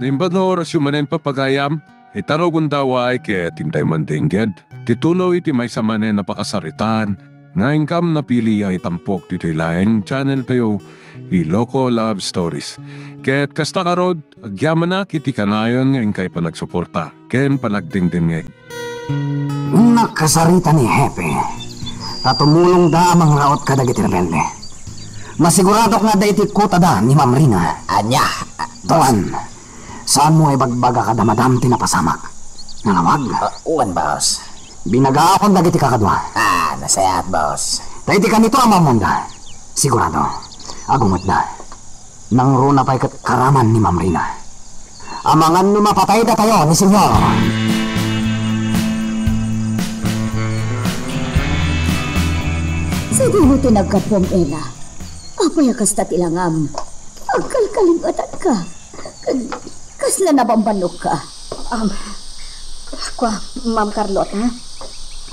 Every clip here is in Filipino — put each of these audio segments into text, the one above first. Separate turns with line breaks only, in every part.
Nimbad na oras yung manen papagayam, itaro gundaway kaya tintay mandingged. Titulo iti may sa manen napakasaritan, nga income na pili ay tampok dito ilang channel kayo, Iloko Love Stories. Kaya't kasta karod, agyaman na kiti kanayon ngayon kay panagsuporta, ken panagdingding ngayon.
Nakasarita ni Hepe, tatumulong da amang raot kadagiti rebelde. Masigurado nga da iti kuta da ni Ma'am Rina.
Anya?
Tuan, saan mo ay bagbaga kada madam tinapasamak? Nalawag?
Uwan, boss.
Binagaakon dagiti kakadwa.
Nasayat, boss.
Taiti ka nito ang mamunda. Sigurado, agumot na. Nang runa pa'y karaman ni Ma'am Rina. Amangan no mapatay da tayo ni Senyor.
Sa di mo tinagkapom, Ella. Apay kasta tilangam. Agkalkalingatan ka. Kasla na bambanok ka.
Kwa, Ma'am Carlota,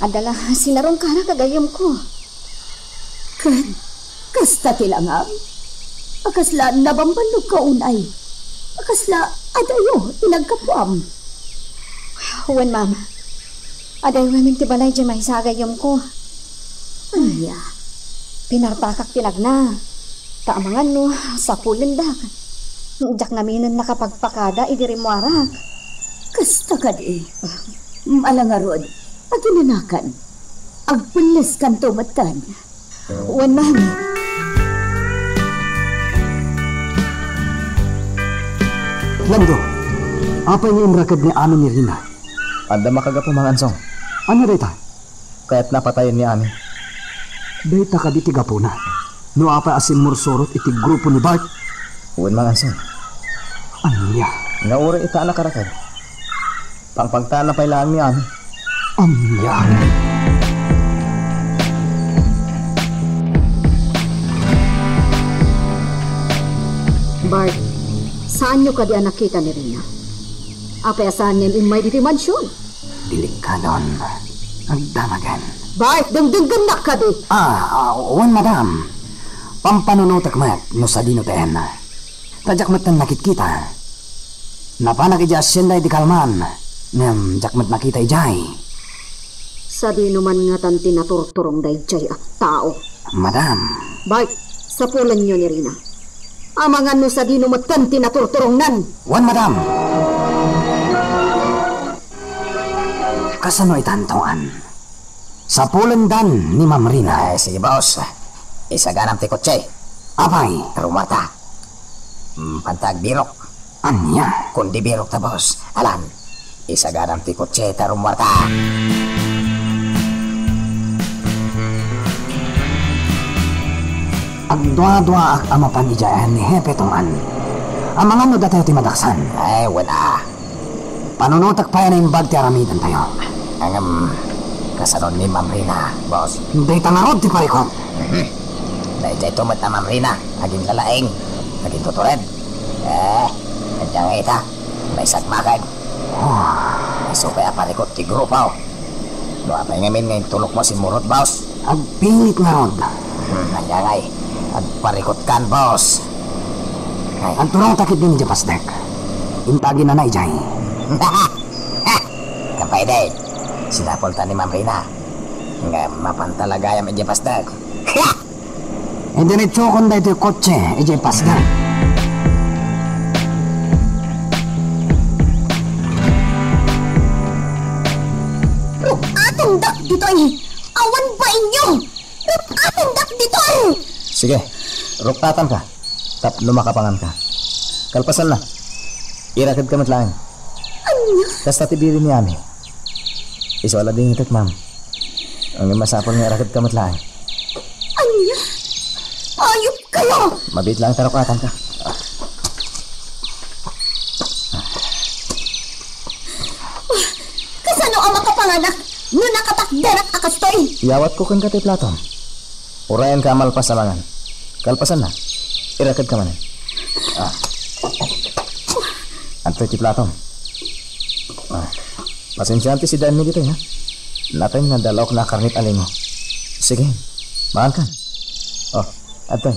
adala sinarong ka na kagayam ko.
Kasta tilangam. Akasla na bambanok ka unay. Akasla adayo tinagkapom.
Huwan, Ma'am. Aday wamin tibalay dyan may sagayam ko.
Anya?
Pinartakak tinagna. Taamangan no, sa pulindak. Diyak namin nakapagpakada, idirimuarak.
Kasta ka di. Malangarod, aginanakan. Agpulis kan tumatan.
Wan, Ma'am.
Lando, apa yung imrakad ni Ami ni Rina?
Anda makaga pumangansong.
Ano dita?
Kaya't napatayin ni Ami.
Dita ka di tigapo na. No apa asim mursorot iti grupo ni Bart.
Uwan mangansong.
Ano niya?
Nga uri ita na karakad. Pangpagtaan na pailaan ni Ami.
Niya?
Bart, saan nyo ka di nakita ni Rina? Apay saan niyan in may ditimansyon?
Dilig ka doon. Agdamagan.
Bart, dengdenggan na ka di.
Wan madam. Pampanunutak mat, no sa dino tayan na. Tadyak mat na nakikita. Napanak ija asyenda di kalman. Nem, jak mat nakita ijay.
Sa di naman nga tan tinaturturong day jay at tao.
Madam.
Bart, sa pulan nyo ni Rina. Amangan no sa di naman tan tinaturturong nan.
Wan madam. Kasano itantuan? Sa pulandan ni Ma'am Rina.
Ay, sige, boss. Isaganam ti kotse.
Apay?
Rumata. Pantag birok.
Anya?
Kundi birok ta, boss. Alam, isaganam ti kotse ta rumata.
Agdwa-dwa ak amapan ijaan ni Hepe Tungan. Amangan no datayo ti madaksan.
Ay, wala.
Panunutak pa yan yung bag ti aramidan tayo.
Ang kasanon ni Ma'am Rina, boss.
Hindi tangarod ti parikot.
Dahil dahil tumat na Ma'am Rina, naging lalaing, naging tutured. Nandiyan nga ita, may sakmakan. May sukay aparikot ti grupaw. Doa pa ngamin ngayon tulok mo si Murot, boss.
Agpilit nga rod.
Nandiyan nga agparikot kan, boss.
Ang turang takit din di pasdek. Intagin na na ijay.
Kapay day, sinapol ta ni Ma'am Rina. Nga mapantalagayam ije pasdag.
E diretso kon da ito yung kotse, ijay pasdek.
Atundak dito ay awan ba inyo? Atundak dito ay.
Sige, ruktatan ka. Tap lumakapangan ka. Kalpasan na. Irakad ka matlaang.
Anya?
Kasta tibiri ni Ami. Iswala din itat, ma'am. Ang masapol nga irakad ka matlaang.
Anya? Ayop kayo!
Mabit lang tarukatan ka.
Kasano ang makapanganak? No nakatakderat akastoy!
Iyawat ko kan ka ti Platon. Urayan ka malpas sa mangan. Kalpasan na. Irakad ka manan. Antoy ti Platon. Pasensyanti si Danny dito, ha? Natay nga dalawak na karnit alingo. Sige, mahal ka. Antoy.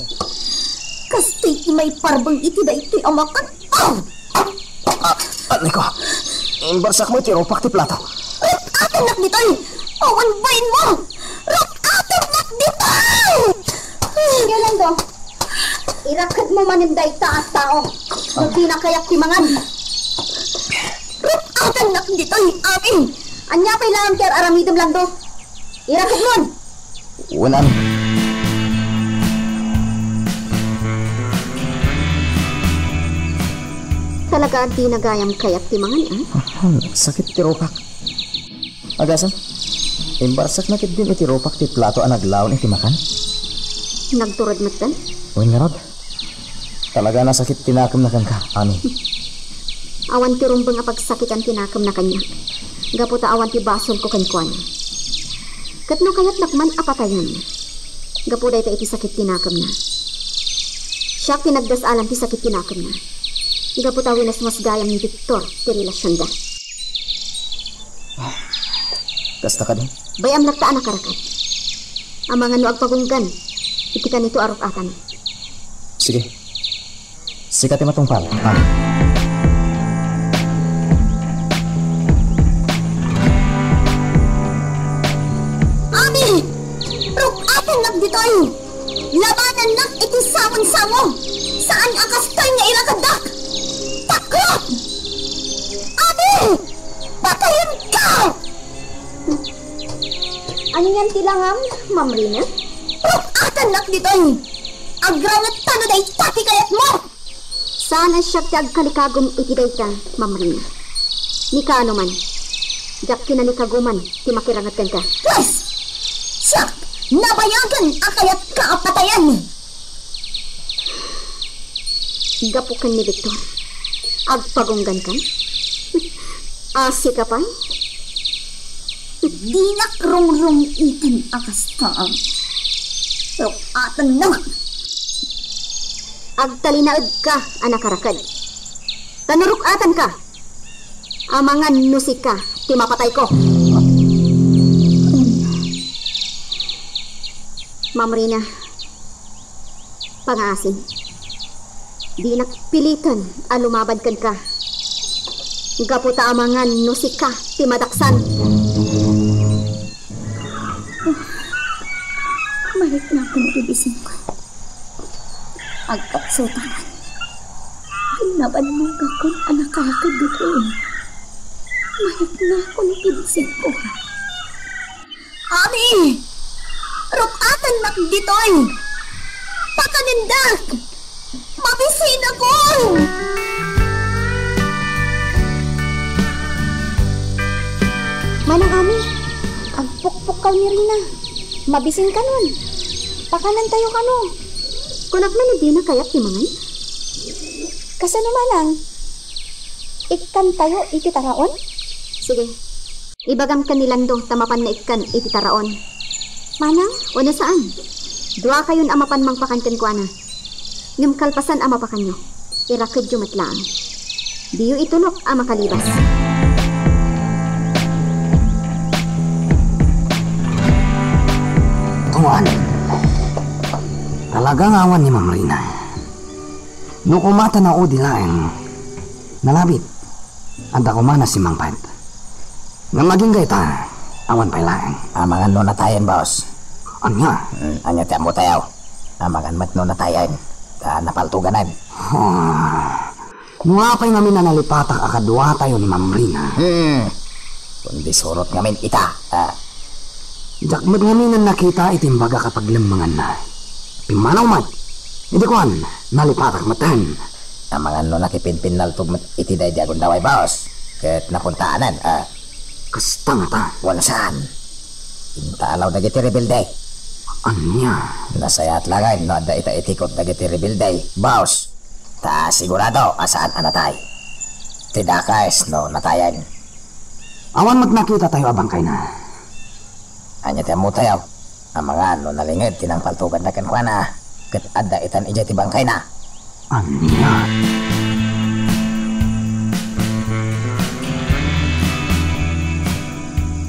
Kastay may parbang iti da ito'y amakan.
Ano ko? Imbarsak mo tiropak ti plato.
Atin nak ditoy! Awan bain mo! Rok atin nak ditoy!
Sige lang do. Irakad mo maninday taas tao. Hindi na kayak timangan.
Rok atin nak ditoy, amin!
Anya pa ilang ter aramidom lang do. Irakad mo!
Unan.
Talaga di nagayam kayak timangan,
Sakit tiropak. Agasan? Imbarsak na kit din itiropak ti plato ang naglaon iti makan.
Nagturod matan?
Uy nga Rod. Talaga na sakit tinakam na kan ka, amin.
Awan ti rumbang apagsakit ang tinakam na kanya. Gaputa awan ti basol ko kankwan. Katno kayat nakman apatayan. Gapuda ita iti sakit tinakam na. Siya pinagdasalan ti sakit tinakam na. Gaputa winas mas gayam ni Victor ti relasyon da.
Kasta ka din?
Bayam nagtaan nakarakat. Ang mga nuag pagunggan, iti ka nito arok atan.
Sige. Sikat yung matungpal, amin.
Ami! Rok atin nak ditoy! Labanan nak iti samon-samo! Saan akastay nga irakadak? Takot! Ami! Patayin ka!
Ano yan tilangam, Ma'am Rina?
Rok atan nak ditoy! Agrangat tano day tati kayat mo!
Sana siya ti agkalikagom iti dayta, Ma'am Rina. Ni kaano man, jak kinanikaguman, ti makirangat kan ka.
Yes! Siya! Nabayagan akayat kaapatayan!
Gapukan ni Victor. Agpagunggan ka? Asi ka pa?
Di nakrong-rong itin akastaang. Pero atan na!
Agtalinaod ka, anak karakad. Tanurukatan ka. Amangan nusik ka, ti mapatay ko. Ma'am Rina, pang-asin. Di nakpilitan a lumabad kan ka. Gaputa amangan nusik ka, ti madaksan.
Balik na akong ibising ko. Agkapsultanan. Ginaban mo kakon anak karakad dito. Balik na akong ibising ko. Ami! Rukatan nak ditoy! Pakanindak! Mabisin ako!
Manang Ami, agpukpuk ni Rina. Mabising ka nun. Pakanan tayo ka no. Kunak man hindi na kayak timangan. Kasano manang? Ikan tayo iti taraon? Sige. Ibagam ka nilando tamapan na ikan iti taraon. Manang, wala saan? Dua kayon amapan mang pakanten ko ana. Ngam kalpasan amapakan nyo. Irakid yung matlaan. Diyo itulok ama kalibas.
Tuan. Talagang awan ni Ma'am Rina. No kumata na o dilaeng, nalabit. Anda kumana si Mang Pet. Nga maging gayta, awan pa'y laeng.
Amangan no natayan, boss.
Anya?
Anya ti amo tayaw. Amangan mat no natayan. Ta napaltuganan.
Nuapay namin na nalipatak akadwa tayo ni Ma'am Rina.
Kundi surot ngamin ita.
Jakmat ngamin ang nakita itimbaga kapag lambangan na. Pimanaw mat. Hindi kuan, nalipatak matan.
Amangan no nakipinpin naltog mat iti day diagon daway, boss. Ket napuntaanan.
Kasta nga ta.
Wala saan. Intaalaw dagiti rebuilday.
Anya?
Nasayat langay no adda ita itikot dagiti rebuilday. Boss, ta sigurado asaan anatay. Tidakais no natayan.
Awan magnakita tayo abang kay na.
Anya ti amo tayaw. Amangan no nalingid tinang paltugan na kenkwana. Ket adda itan ija ti bangkay na.
Anya?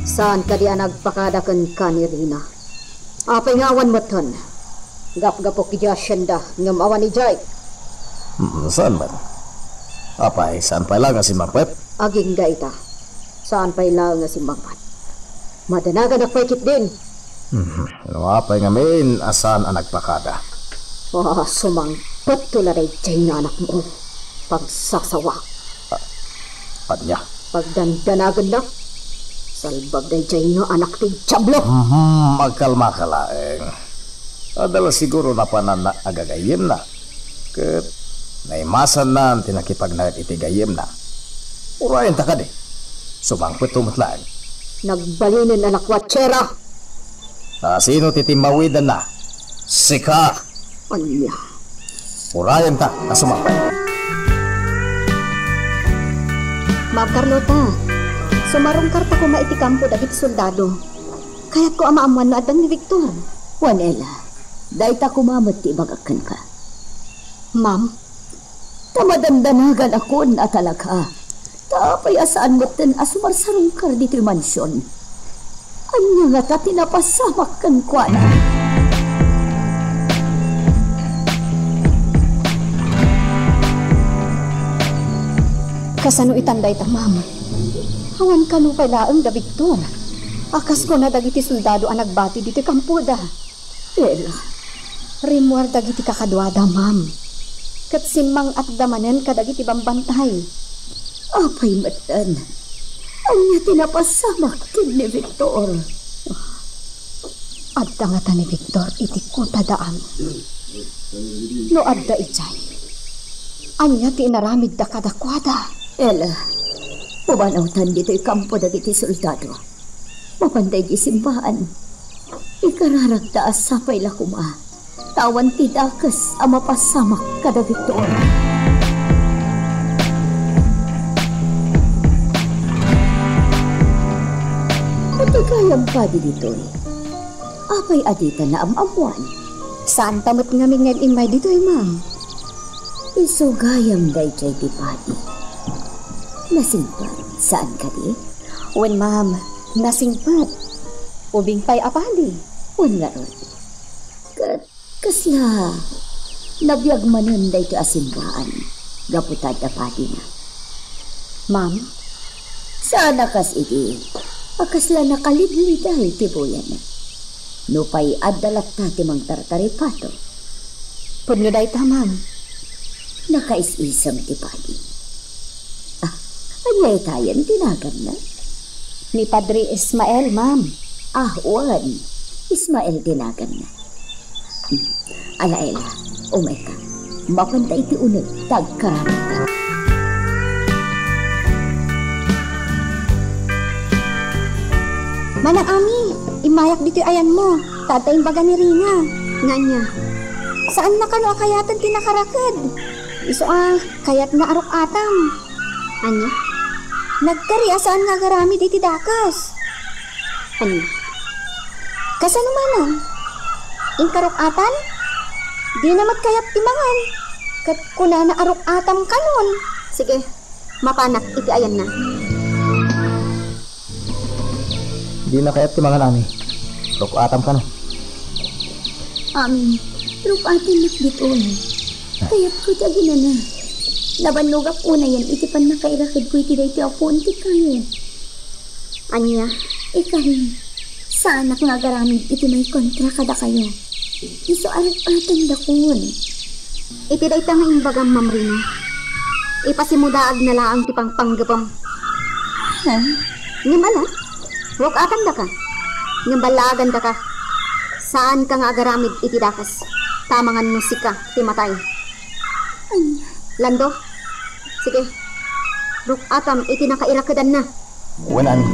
Saan ka di nagpakadakan ka ni Rina? Apay nga awan mo ton. Gap-gapok ki Jasyenda ngam awan ni Jai.
Saan man? Apay, saan pa lang nga si Mapet?
Aging gaita. Saan pa'y lang nga si Mangpat? Madanagan na pa'y din.
Apay nga main, asan ang nagpakada?
Sumangpat tularay dyan na anak mo. Pagsasawa.
Panya.
Pagdandanagan na. Salbag na dyan na anak ti Diablo.
Magkalma ka laeng. Adala siguro na panan na agagayim na. Kat naimasan na ang tinakipagnayat itigayim na. Urayan ta ka di. Sumangpit tumatlaan.
Nagbalinin na nakwatsera.
Sino titimawidan na? Sika!
Anya.
Urayan ta, nasumangpit.
Ma'am Carlota, sumarong karta ko maitikampo dagit soldado. Kaya't ko amaamuan na adang ni Victor.
Juanela, dahil ta kumamot ti bagakan ka.
Ma'am,
Tamadandanagan ako na talaga. Tapay asaan mo tin asumarsarong kar dito yung mansyon. Anya nga ta tinapasamak kan kwa na.
kasano itanday ta, ma'am. Hawan ka no laang da Victor. Akas ko na dagiti soldado ang nagbati diti kampo da.
Ela,
Rimwar dagiti kakadwada, ma'am. Kat sinmang at damanen kadagiti bambantay.
apay matan. Anya tinapasamak kin ni Victor.
Adda nga ta ni Victor iti kutadaan. No adda ijay. Anya ti inaramid da kadakwada.
Ela, pubanawtan dito yung kampo na dito soldado. Mapanday gisimbahan. Ikararag taas sapay lakuma. Tawan tidakas ang mapasamak kada Victor. Matagayang pa dito eh. Apay adita na amamuan.
Saan tamot nga mingag imay dito ma'am?
Isugayam day chay di padi. Nasingpan, saan ka di?
Wen ma'am, nasingpat. Ubing pa'y apali.
Wala ron. Kasla, nabiyag manan day ka asimbaan. Gaputad na padi na.
Ma'am,
Sana kas iti. Akasla nakalidli dahil tibuyan na. Nupay adalat ta timang tartaripato.
pudno day ta ma'am.
Nakais-isam ti padi. Anyay tayan tinagan na.
Ni Padre Ismael, ma'am.
Wan. Ismael tinagan na. Alaela, umay ka. Mapantay ti unag, tagkarami ka.
Manang Ami, imayak dito ayan mo. Tatayin baga ni Rina. Nga niya. Saan na kano akayatan tinakarakad? Iso kayat na arok atam. Anya? Nagkari asaan nga garamid iti dakas. Anya? Kasano manang? Inkarok atan? Di na magkayat timangan. Kat kuna na arok atam kanon. Sige, mapanak iti ayan na.
Di na kaya't timangan ami. Rok atam ka na.
Amin, rupatin nakbiton. Kayat ko tagi na na. Nabanugap una yan, itipan na kairakid ko iti dahi ti apunti kayo.
Anya?
Ikarin, saan ako nga garamid iti may kontra kada kayo. Iso arap-atan dakon.
Iti day nga imbagam, Ma'am Rina. Ipasimudaag na laang ti pangpanggapam.
Ha?
Ngimala? Wag atan da ka. Ngembalagan da ka. Saan ka nga agaramid iti dakas? Tamangan musika, ti matay. Lando? Sige. Ruk atam iti nakairakadan na.
Wen ami.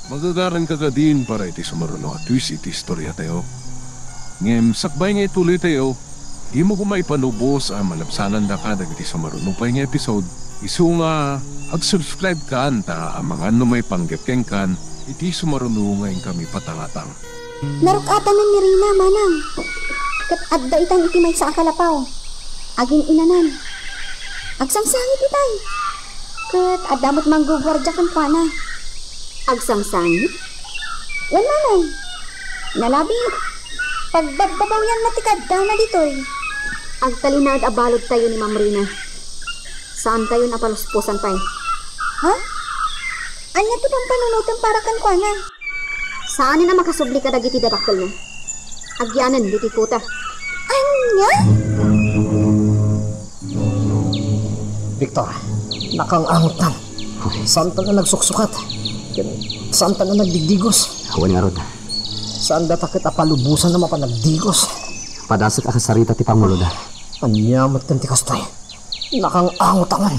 Magagaran ka din para iti sumaruno at twist iti istorya tayo. Ngem, sakbay nga ituloy tayo. Di mo kumaipanubos ang malapsanan na ka iti sumaruno pa nga episode. Isu nga, ag-subscribe ka anta ang mga may panggapkeng kan iti sumaruno ngayon kami patangatang.
Narukatan na ni Rina, manang. Kat adda itang iti may sa akalapaw. Aging inanan. Agsangsangit itay. Kat adamot manggugwardya kan pana. Agsangsangit? Wan manang. Nalabi. Pagbababaw yan matikad na ditoy. Agtalinad abalod tayo ni Ma'am Rina. Saan tayo napaluspusan tayo?
Ha? Anya to bang panunutan para kan kuana?
Saan na makasubli ka dagiti dabakol na? Agyanan, diti kuta.
Anya?
Victor, nakangangutan. Saan ta na nagsuksukat? Saan ta na nagdigdigos?
Awan nga rod.
Saan da takit apalubusan na mapanagdigos?
Padasot ka sarita ti Pangulo da.
Anyamat kan ti kastoy. Nakangangutangan.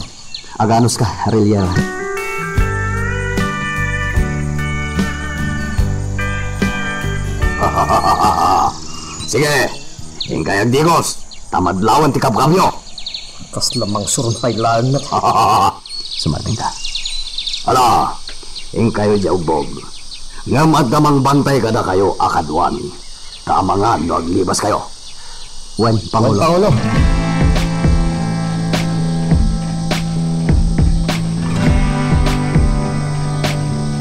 Aganos ka, Arelier. Sige, hingkay ang digos. Tamadlawan ti kabkamyo.
Kas lamang surun pailaan na.
Sumarting ka. Ala, hingkayo di ugbog. Nga magdamang bantay kada kayo akadwan. Tamangan no aglibas kayo. Wan, Pangulo.
Pangulo.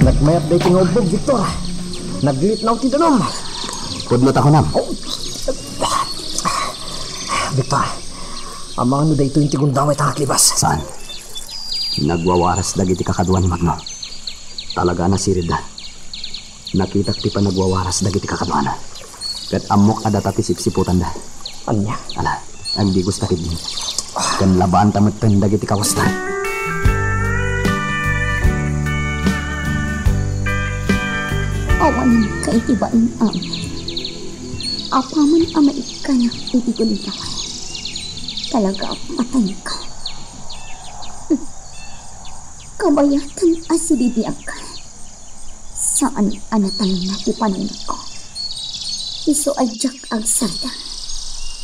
Nagmayat day tingubbog, Victor. Naglit na ti danom.
Pudlot ako nam.
Victor, amang ano day ito yung tigundaway tangat libas.
Saan? Nagwawaras dagiti kakadwan ni Magno. Talaga na sirid da. Nakita ti pa nagwawaras dagiti kakadwan. Kat amok adata ti sipsiputan da.
Anya?
Ala, ang di gusto kid din. Kan labaan tamat pen dagiti kawasta.
Awanin ka itibain apaman ama ikanya itikulin kaway. Talaga patay ka. Kabayatan asididiyag ka. Saan anatan na ti panunod ko? Iso ajak ag sarda.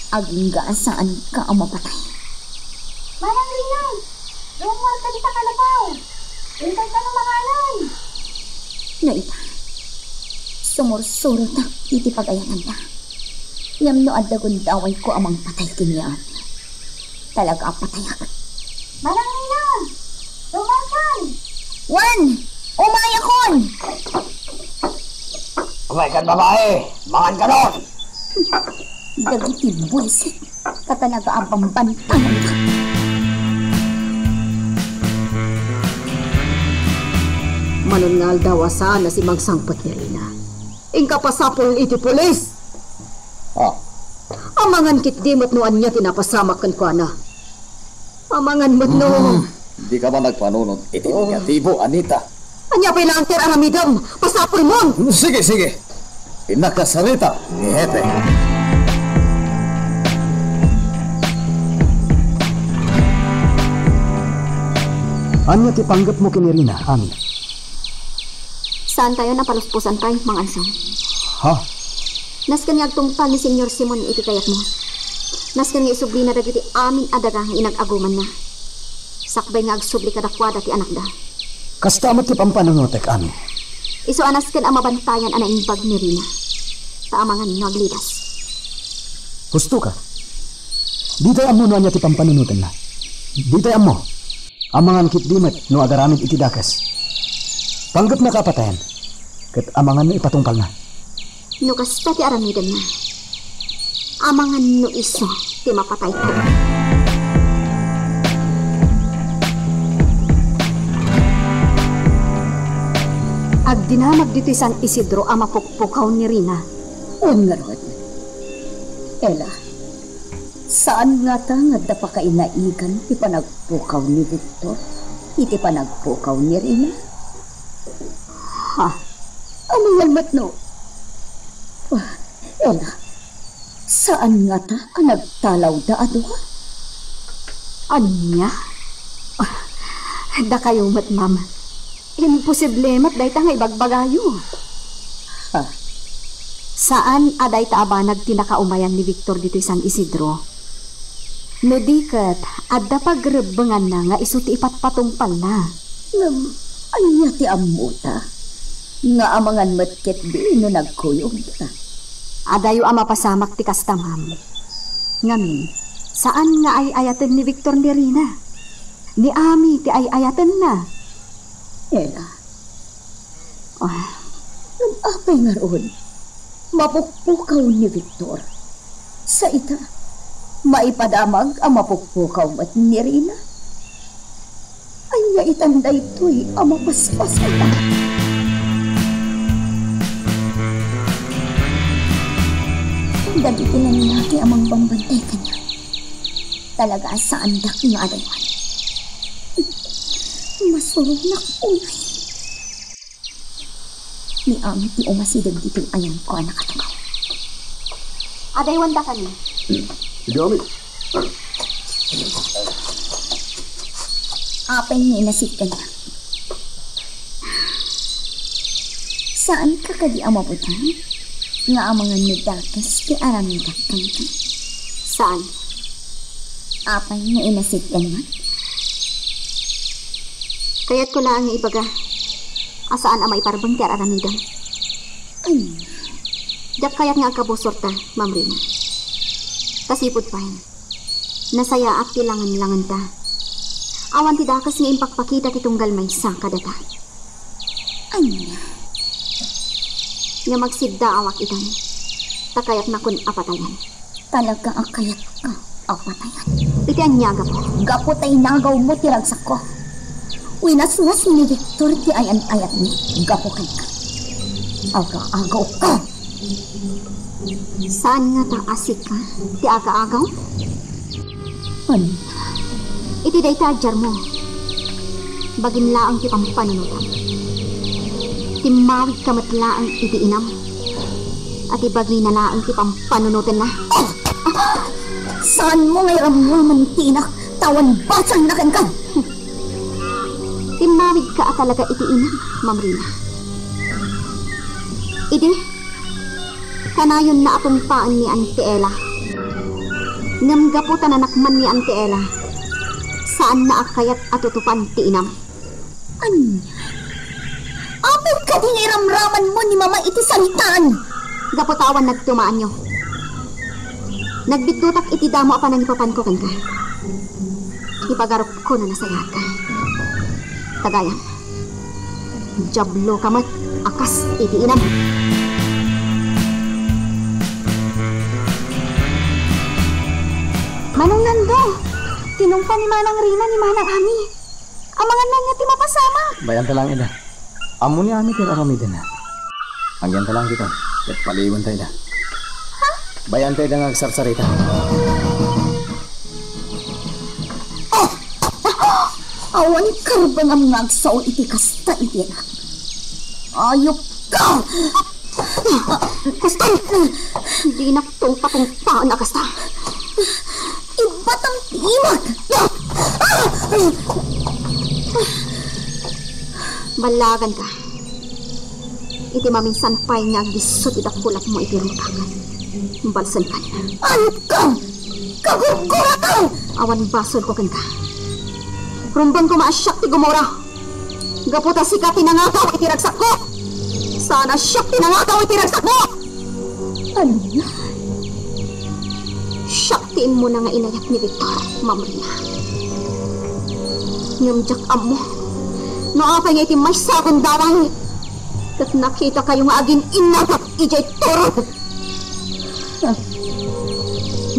Aging saan ka ang mapatay.
Manang Rina! Rumor ka di ka kalabaw! Hintay ka ng mangalan!
Naita, sumursurot na iti pagayangan na. Yam no adagon daway ko amang patay kinyan. Talaga patay ako.
Manang Rina! Lumasan!
Wan! Umayakon!
Umay kan babae! Mangan ka doon!
Dagiti buwisit. Katalaga abang bantangan ka.
Manungal daw asaan na si magsangpat ni Rina. Ingka pasapol iti pulis. Amangan kit di matnuan niya tinapasamak kan kwa na. Amangan matno.
Di ka ba nagpanunod? Iti negatibo, Anita.
Anya pa ilang ter aramidam. Pasapol mon.
Sige, sige. Pinakasarita ni Hepe.
Anya ti panggap mo kini Rina, Ami?
Saan tayo napaluspusan tayo, mga ansang?
Ha?
Naskan nga agtungpal ni Senyor Simon iti kayat mo. Naskan nga isubli na dagiti amin adaga nga inag-aguman na. Sakbay nga agsubli kadakwada ti anak da.
Kastamat ti pampanunutek, Ami.
Iso anaskan ang mabantayan ana imbag ni Rina. Taamangan naglidas.
Gusto ka? Dito'y amo no anya ti pampanunutan na. Dito'y amo. Amangan kit dimet no agaramid iti dakas. Panggap na kapatayan. Kat amangan no ipatungpal na.
No kasta ti aramidan na. Amangan no iso ti mapatay ko.
Agdinamag dito San Isidro ang mapukpukaw ni Rina.
Ungarod. Ela, saan nga ta nga da pa kainaigan ti panagpukaw ni Victor? Iti panagpukaw ni Rina? Ha? Amangal matno? Ela, saan nga ta ang nagtalaw da aduha?
Anya? Da kayo mat, ma'am. Imposible mat day ta nga ibagbagayo.
Ha?
Saan aday ta abanag tinakaumayan ni Victor dito San Isidro? No diket, adda pagrebengan na nga iso ti ipatpatungpal na.
Anya ti amuta? Nga amangan matket di no nagkuyog ta.
Adayo ang mapasamak ti kasta, ma'am. Ngamin, saan nga ay ayaten ni Victor ni Rina? Ni Ami ti ay ayaten na.
Ela, nag-apay nga roon. Mapukpukaw ni Victor. Sa ita, Maipadamag ang mapukpukaw mat ni Rina. Anya itanda ito'y ang mapaspasan. Dati tinanaki amang bambantay kanya. Talaga sa andak nga adawan. Masulog na unay. Ni amit ti umasidag dito ayang ko anak katukaw.
Adaywan da kani.
Sige, Ami.
Apay ni nasik kanya. Saan ka kadi amabutan? Nga ang mga nudakas ti aramidak kanya.
Saan?
Apay nga inasit kanya.
Kaya't ko lang ibaga. Asaan ang maiparbang ti aramidan?
Ay,
Dak kayat nga agkabusor ta, Ma'am Rina. Kasipod pa yun. Nasaya at tilangan-langan ta. Awan ti dakas nga impakpakita ti tunggal may sa kadata.
anya.
Nga magsidda awak itan. Takayat na kun apatayan.
Talaga ang kayat ka, apatayan.
Iti ang nyaga po.
Gapot ay nagaw mo tiragsak ko. Winaswas ni Victor ti ayan-ayat ni. Gapo kay ka. Aga-agaw ka.
Saan nga ta asik ka? Ti aga-agaw?
Ano?
Iti day tajar mo. Bagin laang ti pampanunutan. Timawid ka matlaang iti inam. At ibagi na laang ti pampanunutan na.
Saan mo ngay ramwaman tinak? Tawan basang nakan ka.
Timawid ka at talaga iti inam, Ma'am Rina. Iti, kanayon na atumpaan ni Auntie Ella. Ngamgaputan anakman ni Auntie Ella. Saan na akayat atutupan ti inam?
Anya? Amin ka din iramraman mo ni Mama iti salitaan.
Gaputawan nagtumaan nyo. Nagbitutak iti damo apan ang ipapan ko kan ka. Ipagarok ko na nasayat ka. Tagayan. Jablo kamat akas iti inam. Manong Nando, tinungpa ni Manang Rina ni Manang Ami. Ang mga nanya ti mapasama.
Bayan ta lang ida. Amo ni Ami kaya aramidin na. Hangyan ta lang kita. Kat paliwan tayo na. Bayan tayo na agsarsarita.
Awan karbang ang ngagsaw iti kasta iti anak. Ayop ka!
Kasta! Di na tungpatong paan na kasta.
Iba't ang timag!
Balagan ka. Iti maminsan pa'y nga gisot idakulak mo iti rutak. Balsan ka niya.
Ano ka? Kagugura ka!
Awan basol ko kan ka. Rumbang ko maasyak ti gumora. Gaputa si ka tinangakaw iti ragsak ko. Sana siyak tinangakaw iti ragsak mo.
Ano na?
Siyaktiin mo na nga inayat ni Victor, Ma'am Rina. Ngam amo. Naapay nga iti may sakong darang. Kat nakita kayo nga aging inatak ijay toro.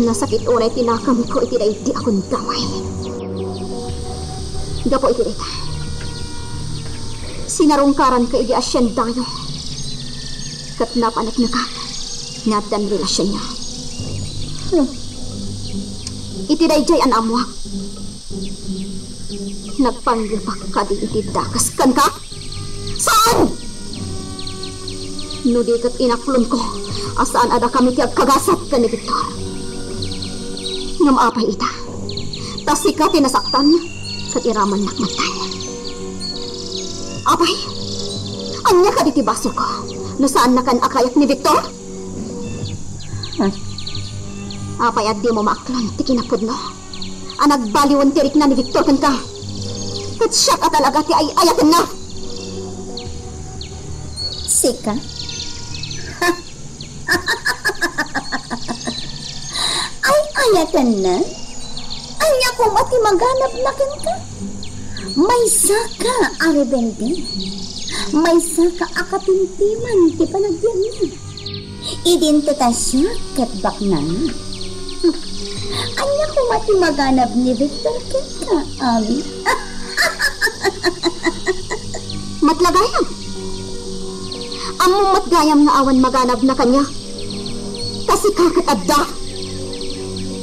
Nasakit unay tinakam ko iti day di akong damay. Gapo iti dita. Sinarungkaran ka iti asyan dayo. Kat napanak na ka. Nadan relasyon niya. Iti day jay an amwak. Nagpanggilpak ka di iti dakas kan ka? Saan? No di kat inaklon ko. Asaan ada kami ti agkagasat ka ni Victor. Ngam apay ita. Tas ika tinasaktan. Kat iraman nakmatay. Apay, anya ka diti baso ko. No saan na kan akayak ni Victor? Apay at di mo maaklon. Ti kinapod no. Nagbaliwan tirik na ni Victor kan ka. Kat siya ka talaga ti ay ayakan na.
Sika? Ay ayakan na? Anya ko mati maghanap na kan ka? May saka aribente. May saka akatimtiman ti panagyan niya. Identitasyon kat baknan. Anya ko mati maganap ni Victor Kika, Ami.
Matlagayam. Among matgayam nga awan maganap na kanya. Kasi kakat adda.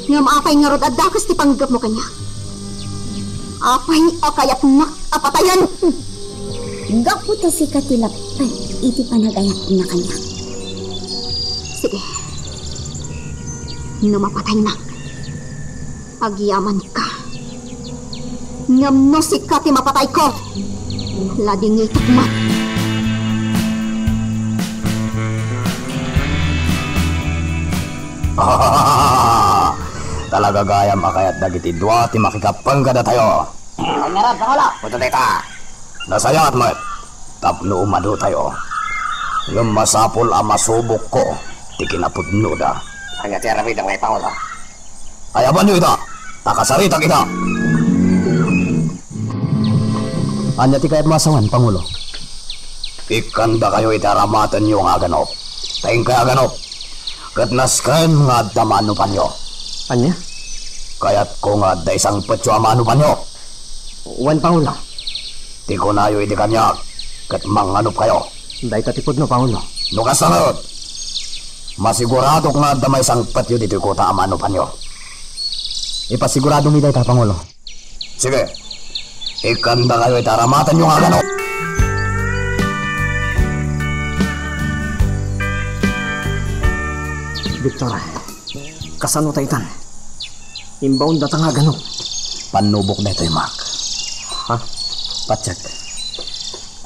Nga maapay nga rod adda kas ti panggap mo kanya. Apay akayat nak apatayan.
Gaputa si katilapay, iti panagayat na kanya.
Sige. Numapatay na. Agyaman ka. Ngam no si kati mapatay ko. Lading itukmat.
Talaga gayam akayat dagiti dua ti makikapangga tayo. Meron pangulo. Puto teka. Nasayat mo. Tapno umado tayo. Yung masapol ang masubok ko. Ti kinapudno da. Hanya ti aramid ang may pangulo. Ayaban nyo ita. Takasarita kita.
Anya ti kayat masawan, Pangulo.
Ikanda kayo itaramatan nyo nga ganop. Taing kaya ganop. Katnaskan nga damanupan nyo.
Anya?
Kaya't ko nga da isang petyo amanupan nyo.
Wan, Pangulo.
Di ko na yung iti kanya. Kat manganup kayo.
Day tatipod no, Pangulo.
Nukas na ngayon. Masigurado nga da may isang petyo dito ko ta amanupan nyo.
Ipasigurado mi day ta, Pangulo.
Sige. Ikanda kayo itaramatan nyo nga ganop.
Victor, kasano taytan? Inbound data nga ganun.
Panubok na ito, Mac.
Ha?
Patsyak.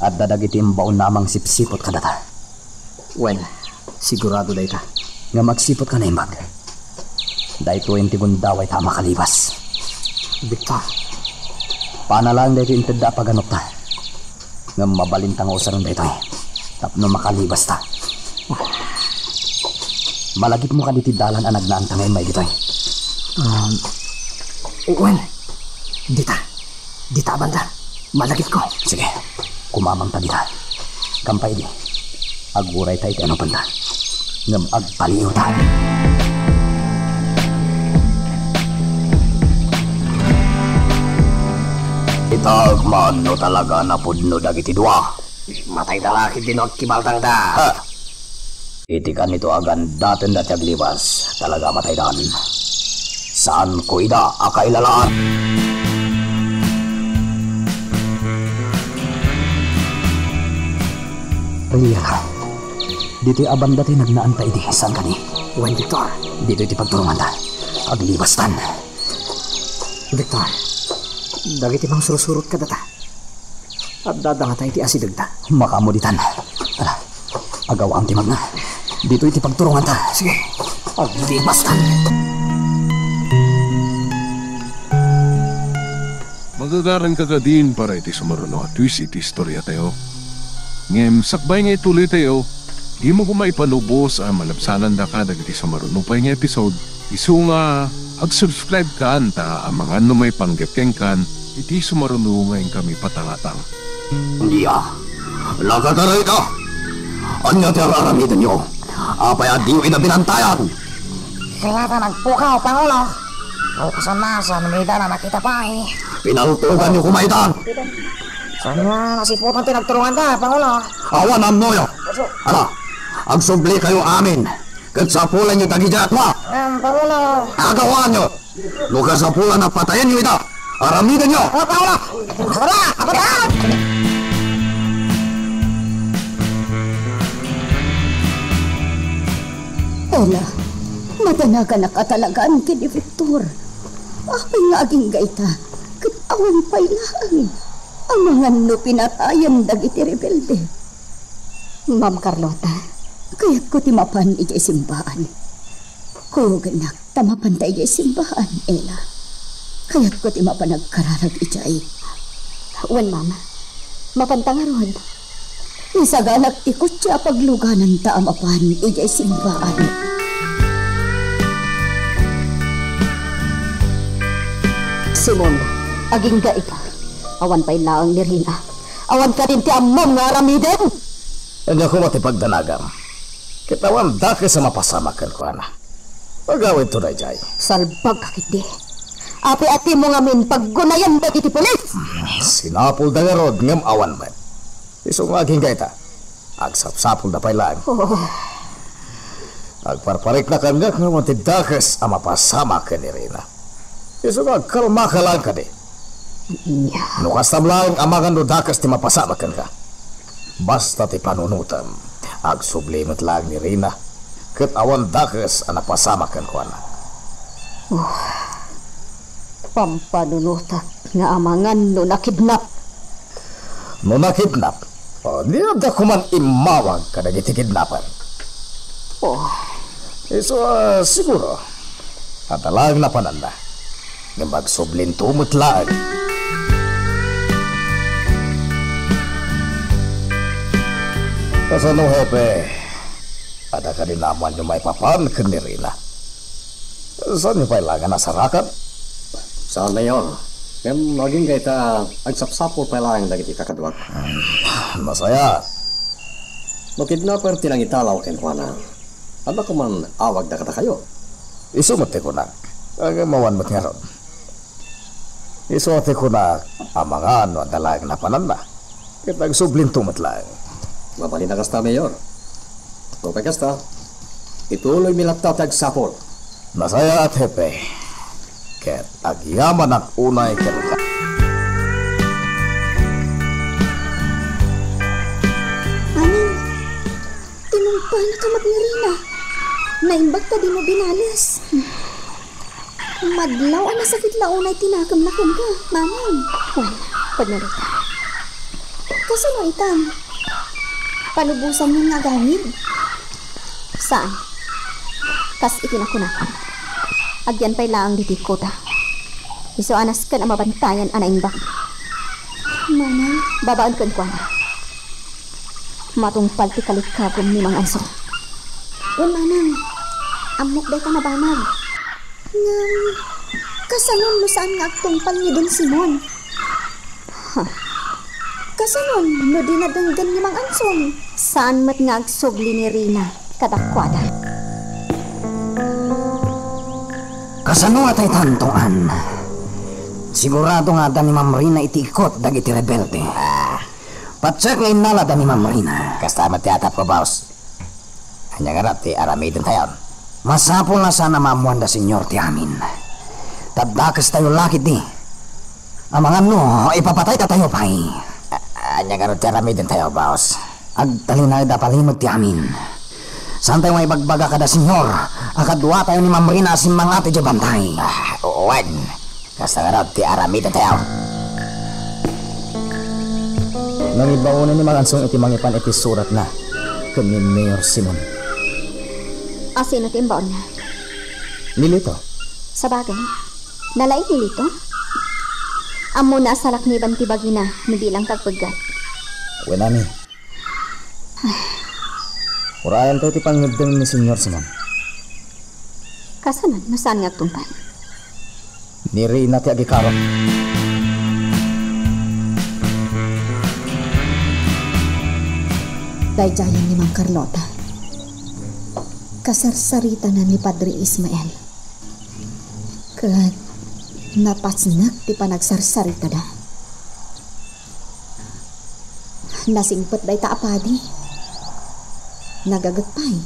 At dadagiti imbaon namang sipsipot ka data.
Well, sigurado dayta.
Nga magsipot ka na, Mac. Dahil 20 gundaway ta makalibas.
Victor,
panalang dahil yung tada paganok ta. Nga mabalintang usaron dahil ito. Tapno makalibas ta. Malagip mo ka diti dalan ang nagnaantangay may dito.
well, dita banda. Malagip ko.
Sige, kumamang ta dita. Kampay di. Aguray tayo ti ano banda. Ngam agpaliw ta. Itagman no talaga na pudno dagiti dua.
Matay dalaki din o kibaltang da.
Ha! Itikan ito agan daten datyag libas. Talaga matay dan. Saan ko ida akailalaan?
Riyala,
Dito aban dati nagnaantay di. Saan ka ni?
Wen Victor.
Dito iti pagtulungan ta. Aglibas tan.
Victor, dagiti mang surusurot ka data. At dadanga tayo iti asidag ta.
Makamuditan. Ala, agaw ang timag na. Dito iti pagtulungan ta.
Sige, aglibas tan.
Magagaran ka din para iti sumaruno at twist iti istorya tayo. Ngem, sakbay nga ituloy tayo. Di mo kumaipanubos ang malabsanan da ka dagiti sumaruno pa nga episode. Isu nga, ag-subscribe ka anta ang mga ano may panggapkeng kan iti sumaruno ngayon kami patangatang.
Iya, lagataray ka. Anya ti araramitan nyo. Apay at di nyo inabinantayan.
Kaya ka nagpukaw, Pangulo. O kasanasan, may dala nakita pa eh.
Pinaltugan nyo kumaitan.
Saan nga nasiputan tinagtulungan ka, Pangulo?
Awan ang noyo. Ala, agsubli kayo amin. Kat sa pulan nyo tagijat mo.
Pangulo.
Agawan nyo. Lukas sa pulan na patayin nyo ita. Aramitan nyo.
Pangulo! Wala! Wala!
Ela, madanaga na katalagaan kini Victor. Apay nga aging gaita, kat awan pa'y lang. Ang mga no pinatayan dagiti rebelde.
Ma'am Carlota,
Kaya't ko timapan ijay simbahan. Kuganak, tamapan ta ijay simbahan, Ela. Kaya't ko timapan nagkararag ijay.
wen ma'am, mapantangaron.
Isaganak ti kutya pagluganan ta amapan ijay simbahan.
Simon, aging gaita. Awan pa'y laang ni Rina. Awan ka din ti amom nga aramiden.
Ano ko matipagdanagang. Kitawan da ka sa mapasamakan ko, ana. Pagawin to na, Jay.
Salbag kakit di. Api-ati mo nga min paggunayan ba iti pulis?
Sinapol da nga rod ngam awan man. Iso nga aging gaita. Agsapsapol da pa'y lang. Agparparik na kan nga nga tidakas ang mapasama ka ni Rina. Iso nga kalma ka lang ka di. Nukas tablang amagan do dakas ti mapasama kan ka. Basta ti panunutan. Agsublimot lang ni Rina. Kat awan dakas ang napasama kan ko anak.
Pampanunutak nga amangan no nakidnap.
No nakidnap? O, di na da kuman imawag ka na iti kidnapan. So, siguro, at alang na pananda, ng magsublin tumot lang. Kasano, Hepe? At ka rin naman yung may papan ka ni Rina. Saan yung pailangan nasarakan?
Saan, Mayor? Ngam naging gaita agsapsapol pa lang dagiti kakadwat.
Masaya.
No kidnapper tilang italaw ken kuana. Ano ko man awag da kata kayo?
Isumate ko na. Ang mawan mo't nga ron. Isuote ko na ang mga ano dalag na pananda. Kaya nagsublin tumat lang.
Mabali na kasta, Mayor. No kasta, ituloy milatatag sapol.
Masaya at hepe. Kaya agyaman ang unay karuka.
Anong, tinumpa na ka magnarina. Naimbag ka di mo binalas. Madlaw ang nasakit launay tinakam na kung ka, manang.
Wala, pagnarita.
Kasano itang? Panubusan yung nagawid.
Saan? Kas ikinakunakan. Agyan pa'y laang ditikota. Iso anas ka na mabantayan anaimbak.
Manang,
Babaan kan kwa na. Matungpal ti kalikagom ni Mang Anso.
manang, amok day ka nabanag. Ngam, kasanon mo saan nga agtungpal ni Don Simon? Kasanon, no dinadanggan ni Mang Ansong.
Saan mat nga agsugli ni Rina kadakwada.
Kasano atay tantungan? Sigurado nga da ni Ma'am Rina itikot dagiti rebelde. Patsak nga inala da ni Ma'am Rina.
Kasta matiatap ko, boss. Hanya nga ti aramidin tayo.
Masapol na sana maamuan da senyor ti amin. Taddakas tayo lakit di. Ang mga no, ipapatay ta tayo pa'y.
Hanya nga ti aramidin tayo, boss.
Agtalinay da palimod ti amin. Saan tayo may bagbaga kada senyor? Akadwa tayo ni Ma'am Rina asin mga ati bantay.
Uwan. Kasta nga ti aramidin tayo.
Nangibaw na ni Mang Ansong iti mangipan iti surat na. Kami Mayor Simon.
Asin natin baon na.
Nilito.
Sa bagay, nalain nilito? Amo na salak ni Bantibagi na bilang tagpagat.
Wala ni. Urayan tayo ti pangudeng ni Senyor Simon.
Kasanan, nasaan nga tumpal?
Ni Rina ti agikaro.
Dayjayan ni Mang Carlota. Kasarsarita na ni Padre Ismael. Kat napasnak ti panagsarsarita da. Nasingpet day taapadi. Nagagagpay.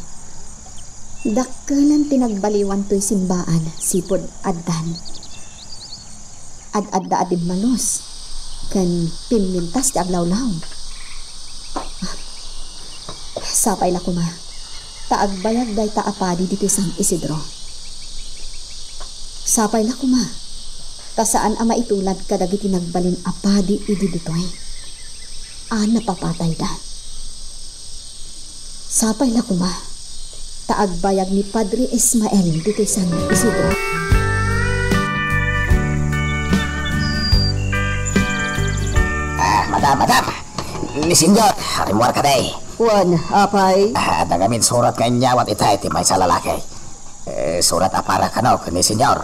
Dakkalan tinagbaliwan to'y simbaan sipod addan. Ad-adda adim malos. Kan pimintas ti aglawlaw. Sapay la kuma. Taagbayag day taapadi dito San Isidro. Sapay la kuma. Kasaan ama itulad kadagiti nagbalin apadi idi ditoy. Napapatay da. Sapay la kuma. Taagbayag ni Padre Ismael dito San Isidro.
Madam. Ni Senyor, harimuar ka day.
Wan, apay?
Nagamin surat kay nyawat itay ti may sa lalaki. Surat apara ka no, ni Senyor.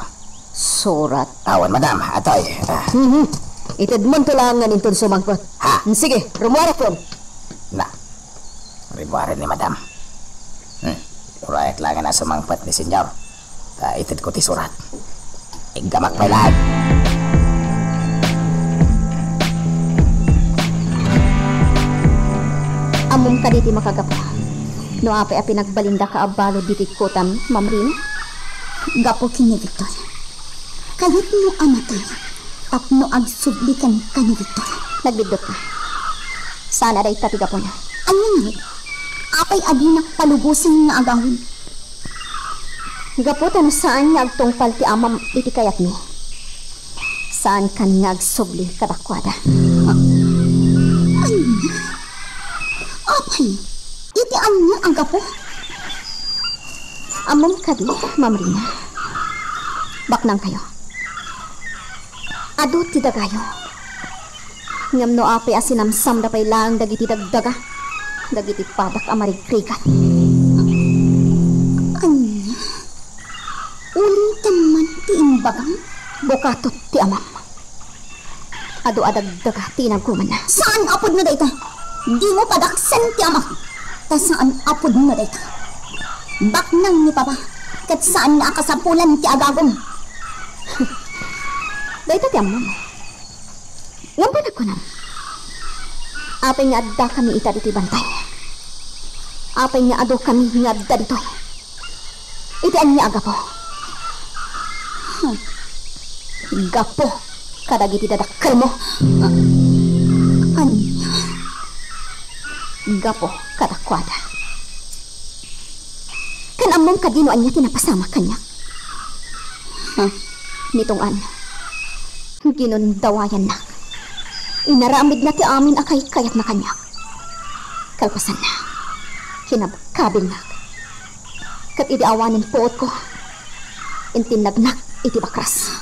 Surat.
Awan, madam, atoy.
Itadman to lang nga nintong sumangkot.
Ha?
Sige, rumuara po.
Na, ribuarin ni madam. Urayat lang na sumangpat ni Senyor. Itid ko ti surat. Igamak may lahat.
Amom ka diti makagapo. No api nagbalinda ka abalo diti kotam, Ma'am Rina?
Gapo kini Victor. Kayat mo amatay. Tapno agsublikan ka ni Victor.
Nagbidot ka. Sana day tatiga po na.
Ano nga? Apay aginak palubusin nga agawin.
Gaputan saan nga agtungpal ti amam iti kayat mi? Saan kan nga agsubli kadakwada?
Apay, iti anya ang gapo?
Amom kadi, Ma'am Rina. Baknang kayo. Ado ti dagayo. Ngam no apay asinamsam da pay lang dagiti dagdaga. Dagiti padak amarigrigan.
Anya? Uling taman ti imbagang?
Bukatot ti amam. Ado adagdaga ti nagkuman na.
Saan apod na dayta? Di mo padaksan ti ama. Ta saan apod na dayta? Baknang ni papa. Kat saan na akasapulan ti agagom?
Dayta ti amam. Ngam pa nagkunan. Apay nga adda kami ita diti bantay. Apay nga ado kami nga adda dito. Iti anya agapo. Gapo. Kadagiti dadakkel mo.
Anya?
Gapo kadakwada. Kan amom kadino anya tinapasama kanya. Nitong an. Ginundawayan na. Inaramid na ti amin akay kayat na kanya. Kalpasan na. Hinabkabil na. Kat iti awanin poot ko. Intinagnak iti bakras.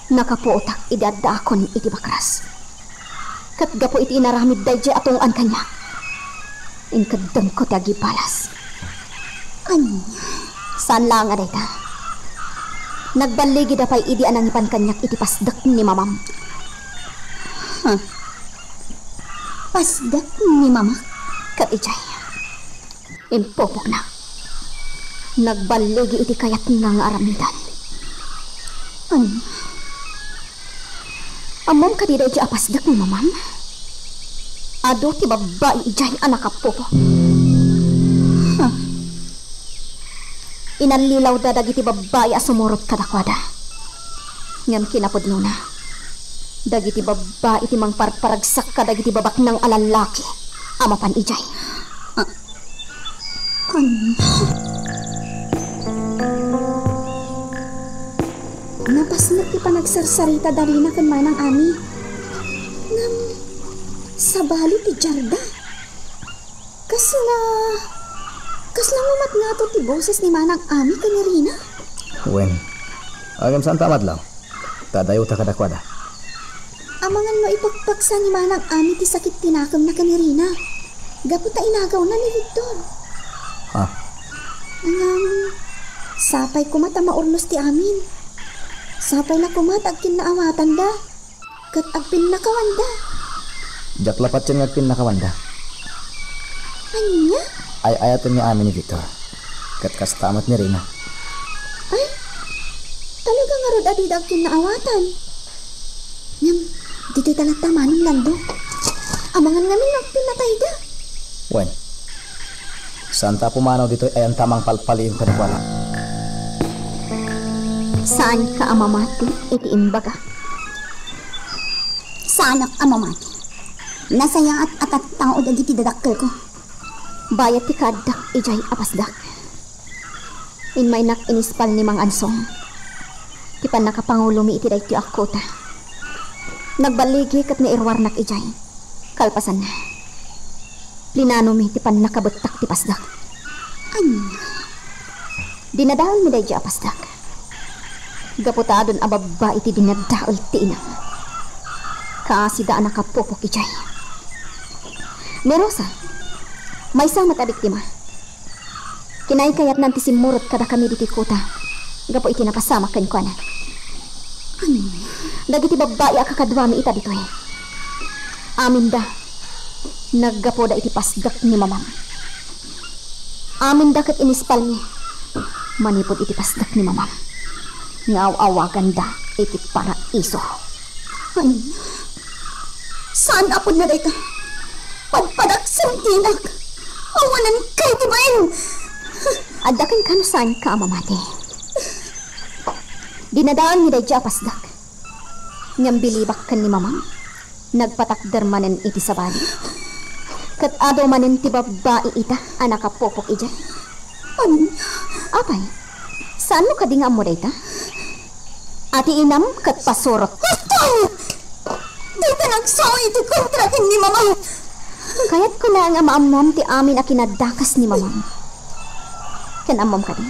Nakapootak iti adakon iti bakras. Kat gapo iti inaramid dayjay atungan kanya. Inkadam ko ti agibalas. Saan lang aday ta? Nagbaligi da pa'y idi anangipan kanyak iti pasdak ni mamam.
Pasdak ni mama?
Kat ijay. Impopok na. Nagbaligi iti kayat nga aramidan. Amom ka di da iti apasdak ni mamam? Ado ti babae ijay anak kapopo. Inanlilaw da dagiti babae asumurot kadakwada. Ngam kinapudno na. Dagiti babae iti mangparparagsak ka dagiti babak ng alalaki. Amapan ijay.
Napasnak ti panagsarsarita dali na kan manang ami. Ngam sabali ti Jarda. Kas nangumat nga to ti boses ni manang ami kanya Rina.
Wen, agam saan tamad lang. Tadayo ta kadakwada.
Amangan no ipagpaksa ni manang ami ti sakit tinakam na kanya Rina. Gapot ta inagaw na ni Victor.
Ha?
Sapay kumata maurnos ti amin. Sapay na kumat agkin na awatan da. Kat agpin nakawanda.
Jak lapat yan ngagpin nakawanda.
Anya?
Ay ayatan niya amin ni Victor. Kat kastamat ni Rina.
Ay, talaga nga rod adid agkin na awatan. Ngam, dito'y talata manong lando. Amangan ngamin agpin na tayo da.
Wen, saan ta pumanaw dito ay ang tamang palpali yung kadakwala.
Saan ka amamati iti imbaga?
Saanak amamati. Nasaya at atat tao dagiti dadakkel ko.
Bayat ti kadak ijay apasdak. Inmay nak inispal ni Mang Ansong. Ti pan nakapangulumi iti day ti akota. Nagbaligi kat nairwarnak ijay. Kalpasan na. Linanumi ti pan nakabutak ti pasdak. Dinadaon mi day ti apasdak. Gaputadon ababa iti dinadaol ti ina. Kaasida nakapupok ijay. Merosa, may isang matabiktima. Kinay kayat nanti simurot kada kami diti kota. Gapo iti napasama kan kuana. Dagiti babae akakadwami ita dito eh. Amin da. Naggapo da iti pasdak ni mamam.
Amin dakat inispal niya. Manipod iti pasdak ni mamam. Ngaw-awagan da iti para iso.
Saan apod na dayta? Pagpadak santinak. Awanan kay tibain.
Adakan ka no saan ka, mamate. Dinadaan ni Dayja pasdak. Nyambilibak kan ni mamam. Nagpatakder manen iti sabali. Kat ado manen ti babae ita, anak kapopok ija. Apay, saan mo kadingam mo dayta? Ati inam kat pasurot.
Dayta nagsaw iti kontrakin ni mama.
Kaya't ko na nga maamom ti amin a kinadakas ni mamam. Kan amom ka din.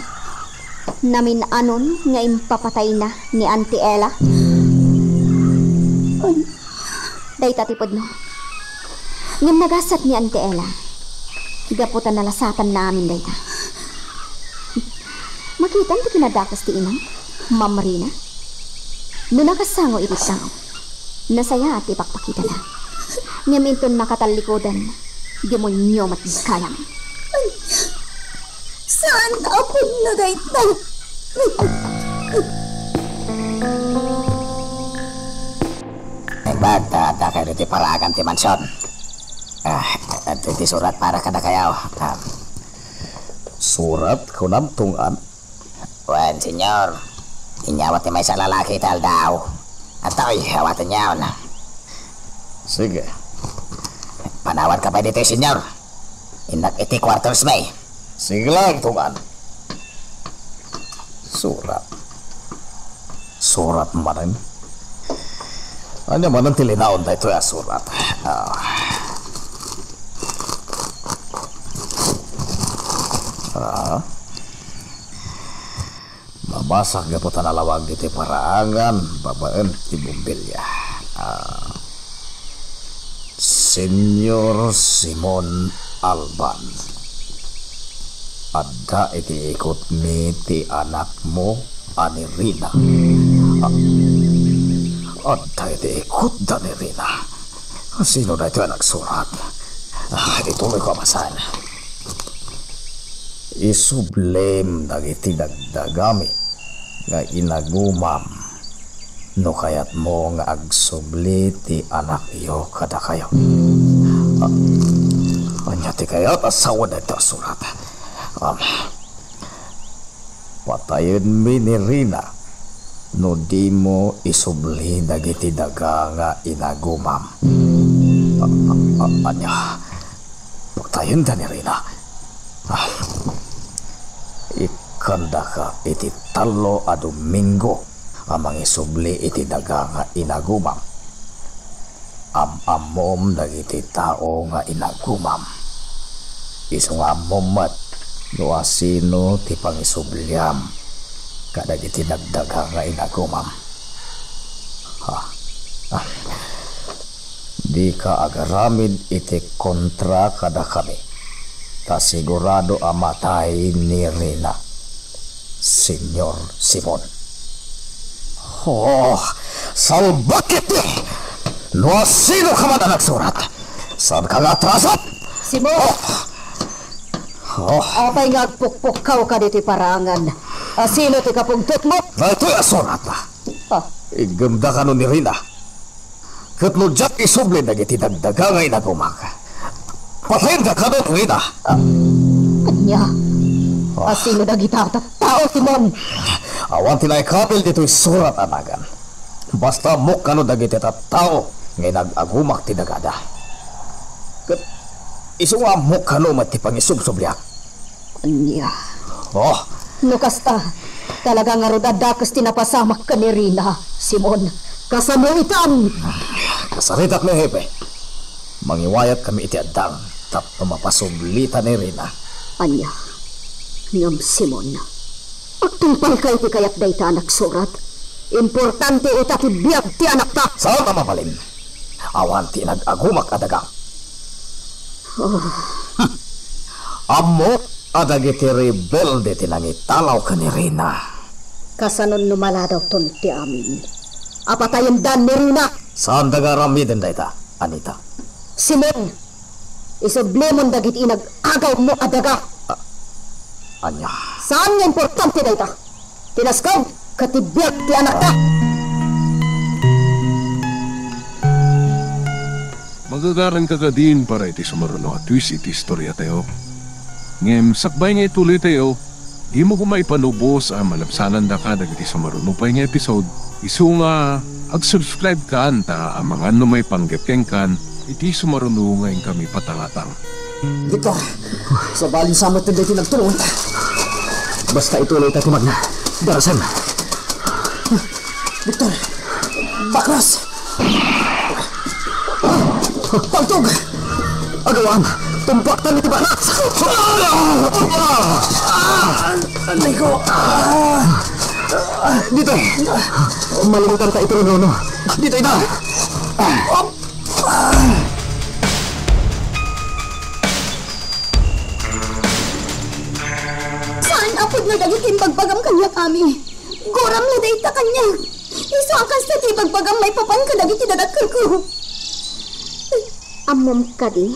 Namin anon nga impapatay na ni Auntie Ella. Dayta tipod no. Ngam nagasat ni Auntie Ella. Gaputan nalasatan namin dayta. Makitan ti kinadakas ti inang, Ma'am Rina. No nakasango iti tao, nasaya at ipakpakita na. Ngaminton nakatalikodan, demonyo matigkayang.
Saan apod na dayta?
Nagbagta kayo dito paragan ti mansyon. At iti surat para kada kayaw.
Surat kunam tungan.
Wen, senyor. Inyawat ti may sa lalaki tal daw. At tao'y hawatan niyaw na.
Sige.
Panawad ka pa dito, senyor. Inak iti quarters may.
Sige lang tungan. Surat. Surat manin. Anya manan tilinaon da ito ya surat. Mabasak ga po tanalawag dito paraangan babaan ibumbilya. Senyor Simon Alban. Ada iti ikot mi ti anak mo ani Rina. Ada iti ikot da ni Rina. Sino na ito anak surat? Ituloy ko masan. Isublem dagiti dagdagami nga inagumam no kayat mo nga agsubli ti anak iyo kada kayo. Anya ti kayat asawa na ito surat. Patayon mi ni Rina no di mo isubli dagiti daga nga inagumam. Anya patayon da ni Rina. Ikanda ka iti talo a Domingo amang isubli iti daga nga inagumam. Amom dagiti tao nga inagumam. Isungamomat no asino ti pangisubliam kadagiti nagdaga nga inagumam. Di ka agaramid iti kontra kada kami. Kasigurado amatay ni Rina. Senyor Simon. Salbakit ni! No sino ka man ang nagsurat? Saan ka nga atrasat?
Simon! Apay nga agpukpukaw ka dito parangan. Sino ti kapungtot mo?
Ito'y asurat na. Iganda ka nun ni Rina. Katlodyak isubli na giti dagdaga ngay nagumag. Patayin ka nun, Rina.
Anya? Sino na gitata? Tao, Simon!
Awan tilay kapil dito'y surat anagan. Basta muk ka nun dagiti tao ngay nag-agumak ti dagada. Isunga muk ka nun mati pangisubsubliak.
Anya?
Oh!
Nukasta, talaga nga rodadakas tinapasamak ka ni Rina, Simon. Kasamuitan!
Kasaritat ni Hepe. Mangiwayat kami iti adang tap mapasublita ni Rina.
Anya, ngam Simon. Agtungpal ka iti kayat dayta anak surat. Importante ita ti biyag ti anak ta.
Saan ka mabalin? Awan ti nag-agumak adagang. Amo adagiti rebelde tinangitalaw ka ni Rina.
Kasanon numaladaw ton ti amin. Apatayon dan ni Rina.
Saan dagaramiden dayta, Anita?
Simon, isublemon dagit inag-agaw mo adaga.
Anya.
Saan nga importante na ito? Tinaskag, katibiyag ti anak ta.
Magagaran ka din para iti sumaruno at twist iti istorya tayo. Ngem, sakbay nga ituloy tayo, di mo kumaipanubos ang malapsanan da ka dagiti sumaruno pa nga episode. Isu nga, ag-subscribe ka ta ang mga ano may panggepkeng kan, iti sumaruno ngayon kami patangatang.
Victor, sa baling samot na dito nagtulungan ta. Basta ituloy tayo tumag na. Darasan. Victor, bakras! Pagtog! Agawang, tumpaktan iti banas! Anay ko! Dito! Malimutan ka ito, no? Dito, ito!
Saan apod na dagitin bagbagam kanya kami? Goram na dayta kanya. Isakas na ti bagbagam may papan ka dagiti dadakal ko.
Amom kadi,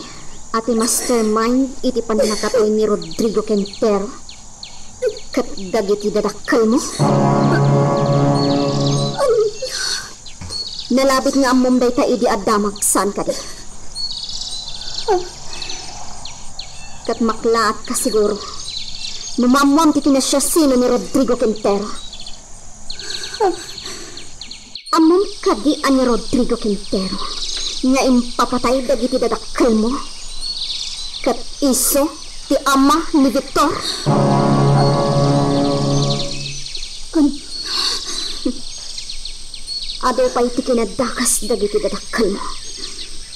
ati mastermind iti pananakatoy ni Rodrigo Quintero. Kat dagiti dadakal mo. Nalabit nga amom day ta idi adamak saan kadi. Kat maklaat ka siguro. Numamwam titi na siya sino ni Rodrigo Quintero. Amom kadi ani Rodrigo Quintero. Nga impapatay dagiti dadakkel mo. Kat iso ti ama ni Victor. Ado pa iti kinadakas dagiti dadakkel mo.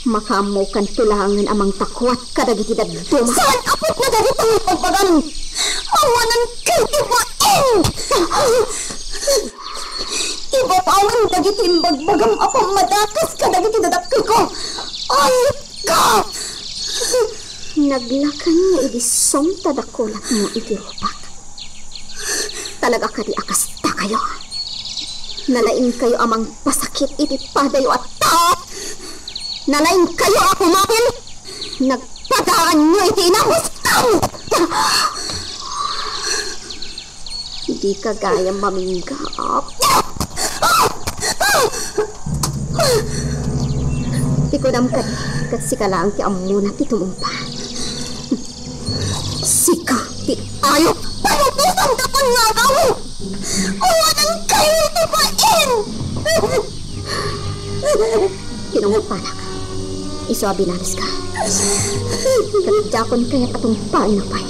Makamo kan tulangan amang takwat kadagiti daduma.
Saan apod na dagiti pagbagan? Awanan kay tibain! Ibatawan dagiti bagbagam apang madakas ka dagiti dadakkel ko. Ay ka!
Naglakan nga idisong tadakulat mo iti rupak. Talaga kadi akas ta kayo. Nalain kayo amang pasakit iti padayo at tao. Nalain kayo ako mapil. Nagpadaan nyo iti inahustaw. Hindi ka gaya maminggaap. Tikodam ka kat sika lang ti amuna ti tumumpa. Sika ti ayok panubusan ka pang nagaw. Uwanan kayo ito pain. Kinungupanak. Iso abinaris ka. Kalidakon kaya katong pain na pay.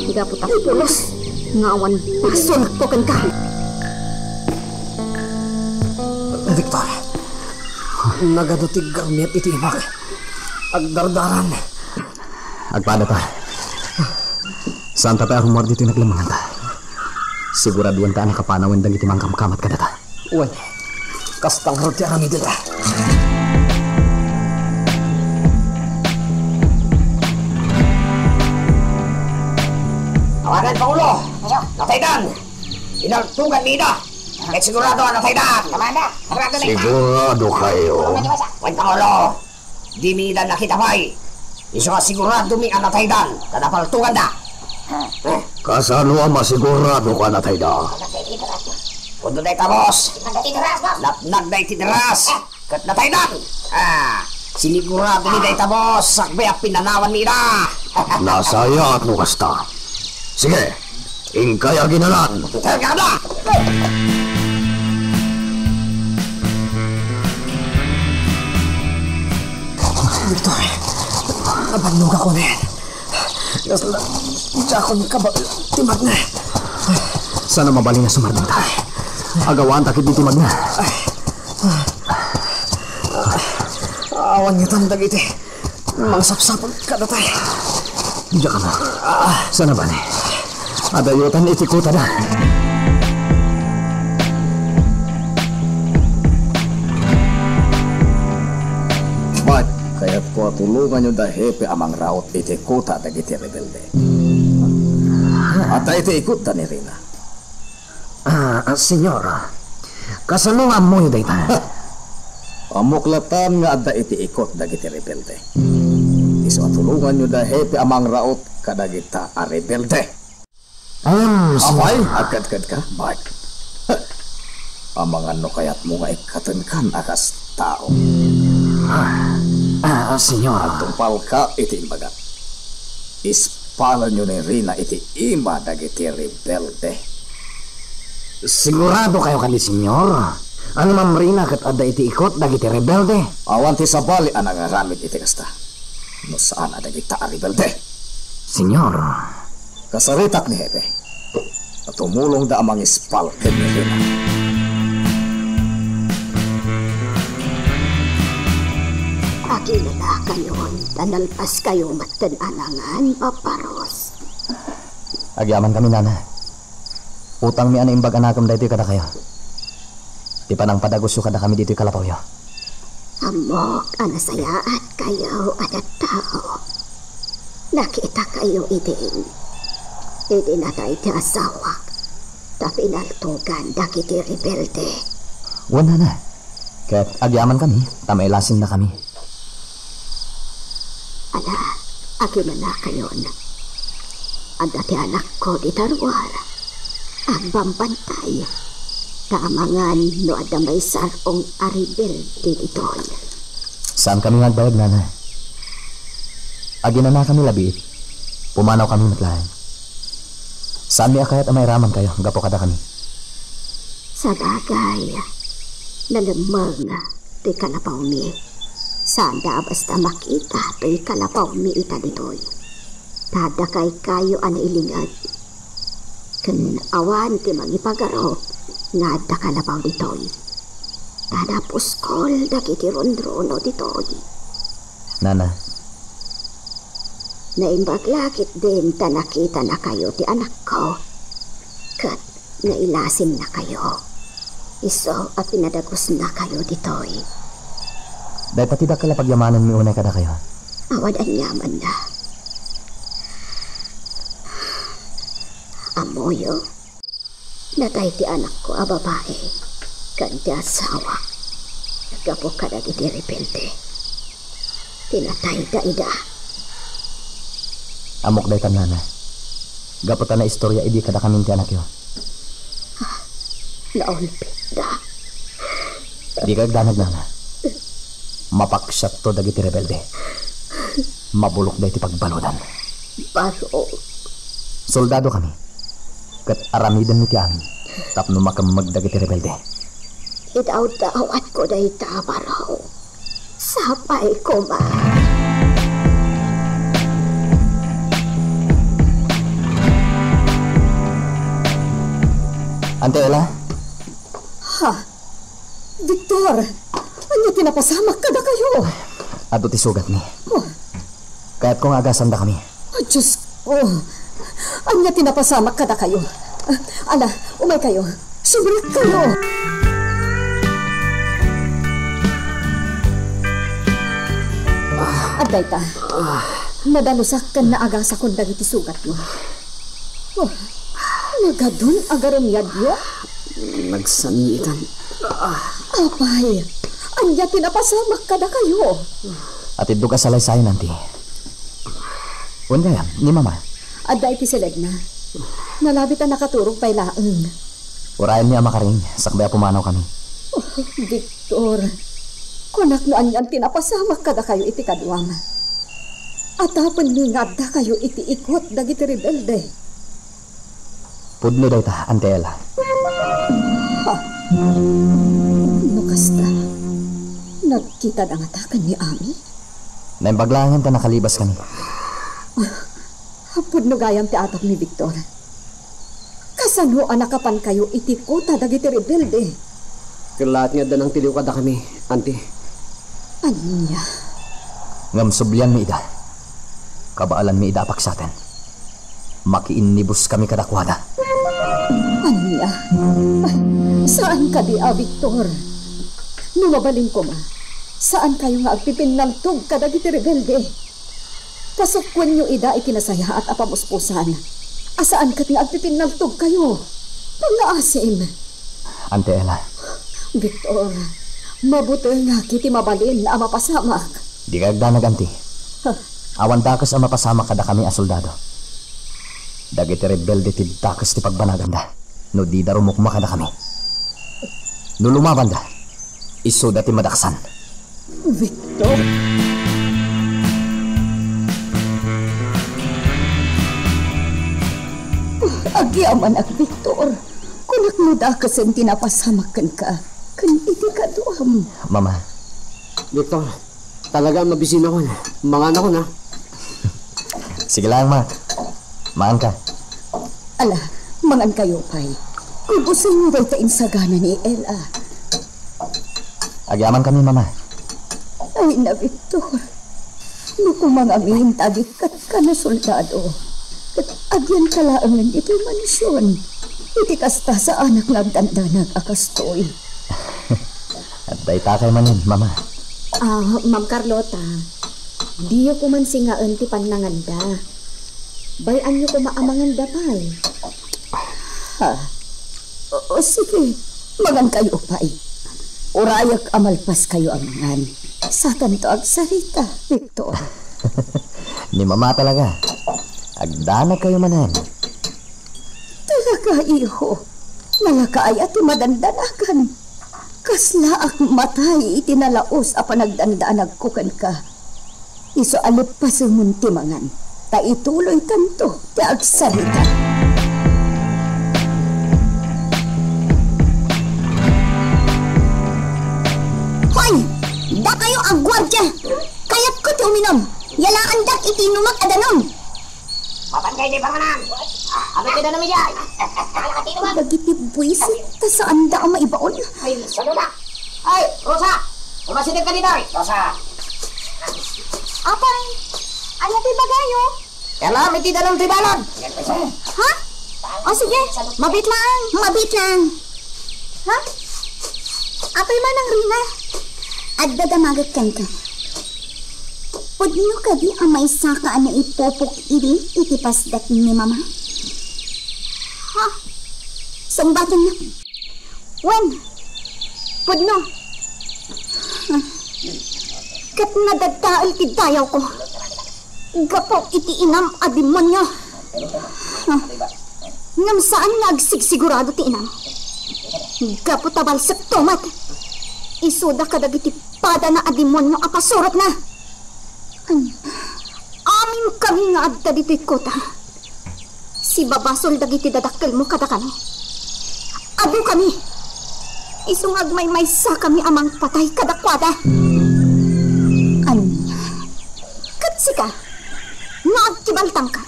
Higa putang pulos. Ngawan pasun ko kan ka.
Victor, nagadutig garmiat iti imak. Agdardaran. Agpada pa. Saan ta pa rumor dito naglamangan ta? Siguraduan ta na kapanawan dang iti mangkamkamat ka data. Uy, kastang roti arami dita.
Tawagan, Pangulo! Nataydan! Inaltugan nida! Kahit sigurado ang nataydan! Kamanda!
Sigurado kayo.
Wan, Pangulo! Di mi na nakita pa'y! Iso nga sigurado mi ang nataydan! Kadapaltugan da!
Kasano ang masigurado ka na tayo?
Kundo day tapos! Napnag day tideras! Kat nataydan! Sinigurado mi day tapos! Sakbay ang pinanawan nida!
Nasaya at nukasta. Sige, ingkay aginalan.
Teka na!
Victor, abanog ako na yan. Diyan ako timag na. Sana mabaling na sumardang tayo. Agawaan takit di timag na. Awan niyo tandag iti. Mangsapsapag kada tayo. Diyan ka na. Sana ba ni? Adayutan iti kuta na.
Ba't kaya't ko tulungan nyo dahepe amang raot iti kuta dagiti rebelde. At iti ikuta ni Rina.
Senyora, kasalungan mo yung dayta.
Pamuklatan nga adda iti ikot dagiti rebelde. Iso tulungan nyo dahepe amang raot kadagita a rebelde. Amay, agad-gad ka, Bart. Ang mga no kaya't mo nga ikatan kan akas tao.
Senyor.
Tumpal ka iti imbaga. Ispala nyo ni Rina iti ima dagiti rebelde.
Sigurado kayo kani, senyor. Ano Ma'am Rina kat ada iti ikot dagiti rebelde?
Awan ti sabali ang ngaramid iti kasta. No saan adagiti rebelde?
Senyor.
Kasaritak ni Hepe. At tumulong da amang ispal ken ni Rina.
Akilala kayon, tanalpas kayo matan-anangan, paparos.
Agyaman kami, nana. Utang mi ana imbag anakam daytoy kada kayo. Di pa nang padagusyo kada kami dito'y kalapaw yo.
Amok, anasayaat kayo at tao. Nakita kayo itin. Iti na tayo ti asawak. Tapi naltugan dakiti rebelde.
Wala na. Kaya't agyaman kami, tamailasin na kami.
Ala, akin na kayon. Ang dati anak ko di tarwar. Ang bambantay. Kamangan no adamay sarong aribel di ditoy.
Saan kami nagbayag, nana? Agina na kami labi. Pumanaw kami matlahan. Saan mi akayat amay raman kayo? Gapo kada kami.
Sa bagay, nalamang ti kalapaw mi. Saan da basta makita ti kalapaw mi ita ditoy. Tadakay kayo ana ilingad. Kan awan ti magipagaro nga da kalapaw ditoy. Tadapos kol dakiti rondrono ditoy.
Nana.
Naimbaglakit din ta nakita na kayo ti anak ko. Kat nailasim na kayo. Iso at pinadagos na kayo ditoy.
Dahil pati da kalapagyamanan mi unay kada kayo.
Awad ang yaman na. Amoyo. Natay ti anak ko a babae. Kanya asawa. Gapo ka na di rebelde. Tinatay da ida.
Amok day nana. Gaputan na istorya idi kada kami ti anak yo.
Naulpit da.
Di kag danag, nana. Mapaksat to dagiti rebelde. Mabulok day ti pagbalodan.
Baro.
Soldado kami. Kat aramidan mi ti amin. Tapno makamag dagiti rebelde.
Idaw-dawat ko day tabaraw. Sapay ko ma.
Ante Ella?
Ha? Victor! Ano tinapasamak ka na kayo?
Ado ti sugat ni.
Oh.
Kaya't kung agasan da kami.
Oh, Diyos ko! Ano tinapasamak ka na kayo? Ala, umay kayo. Sumrit kayo! Aday ta. Nadalusak ka na agasa kung dagiti sugat mo. Oh. Nagadun agarom yadyo?
Nagsanitan.
Apay, anya tinapasamak ka na kayo.
At iddo ka salay-sayan, nanti. Unga yan, ni mama.
Aday ti Selegna. Nalabit ang nakaturog pa'y laeng.
Urayan niya makaring, sakbaya pumanaw kami.
Oh, Victor, kunak no anyan tinapasamak ka na kayo iti kadwam. At hapon mingad da kayo iti ikot dagiti rebelde.
Pudno daw ta, Ante Ella.
No kasta, nagkita na nga takan ni Ami?
Naimbaglangan ta nakalibas kami.
Pudno gayam ti atak ni Victor. Kasano anakapan kayo iti kota dagiti rebelde?
Kilaat nga danang tiliw kada kami, Ante.
Anya?
Ngam sublian mi ida. Kabaalan mi ida apaksaten. Makiinibus kami kadakwada.
Anya? Saan ka di, Victor? Numabalin ko ma. Saan kayo nga agpipinaltog kadagiti rebelde? Pasukwan nyo ida ikinasaya at apamuspusan. Asaan ka nga agpipinaltog kayo? Pangaasim.
Ante Ella.
Victor, mabuti nga kiti mabalin na mapasamak.
Di kagdanag, Ante. Awan dakas ang mapasamak kada kami a soldado. Dagiti rebelde ti dakas ti pagbanagan da. No di da rumukma kada kami. No lumaban da, iso da ti madaksan.
Victor! Agyaman ak, Victor. Kunak mo da kasen tinapasamakan ka. Kan iti ka doam.
Mama.
Victor, talaga mabisin ako. Mangan ako na.
Sige lang, ma. Maan ka.
Ala, mangan kayo, pay. Ibusin mo daw insagana ni Ella.
Agyaman kami, mama.
Ay na, Victor. Nuko mga mihintagit kat ka na soldado. Kat agyan kalaangan ito mansyon. Iti kasta sa anak nagdandanag akastoy.
At day takay manin, mama.
Ma'am Carlota, diyo ko man singaan ti pananganda. Bayan nyo ko maamanganda pay.
Ha? O sige, magan kayo pay. Urayak amalpas kayo amangan. Sa tanto agsarita, Victor.
Ni mama talaga. Agdana kayo manan.
Talaga, iho. Nalakaay at madandanakan. Kasla ak matay itinalaos a panagdandanag kukan ka. Iso alip pa sa muntimangan. Ta ituloy tanto ti agsarita.
Hoy! Da kayo ang gwardya! Kayat ko ti uminom! Yalaan dak itinumag adanom!
Mapantay di panganan. Ano kita namin yan?
Dagiti buwisit ta saan da ang maibaon?
Ay, salo na. Ay, Rosa! Umasinag ka dito. Rosa!
Apay! Ano ti bagayo?
Kailangan may tidalong tibalon.
Ha? O sige, mabit lang. Mabit lang. Ha? Apay man ang rina. At dadamagat kan ka. Pudno ka di ang may saka na ipopok iri itipasdat ni mama? Ha? Sumbatan na. Wen? Pudno? Kat nadagdaal ti dayaw ko. Gapo iti inam a demonyo. Ngam saan nagsigsigurado ti inam? Gapo tabalsak tomat. Isuda kadagiti pada na a demonyo a pasurot na. Amin kami nga adda dito'y kota. Si babasol dagiti dadakkel mo kada kami. Adu kami. Isungag may sa kami amang patay kadakwada. Katsi ka. Naagtibaltang ka.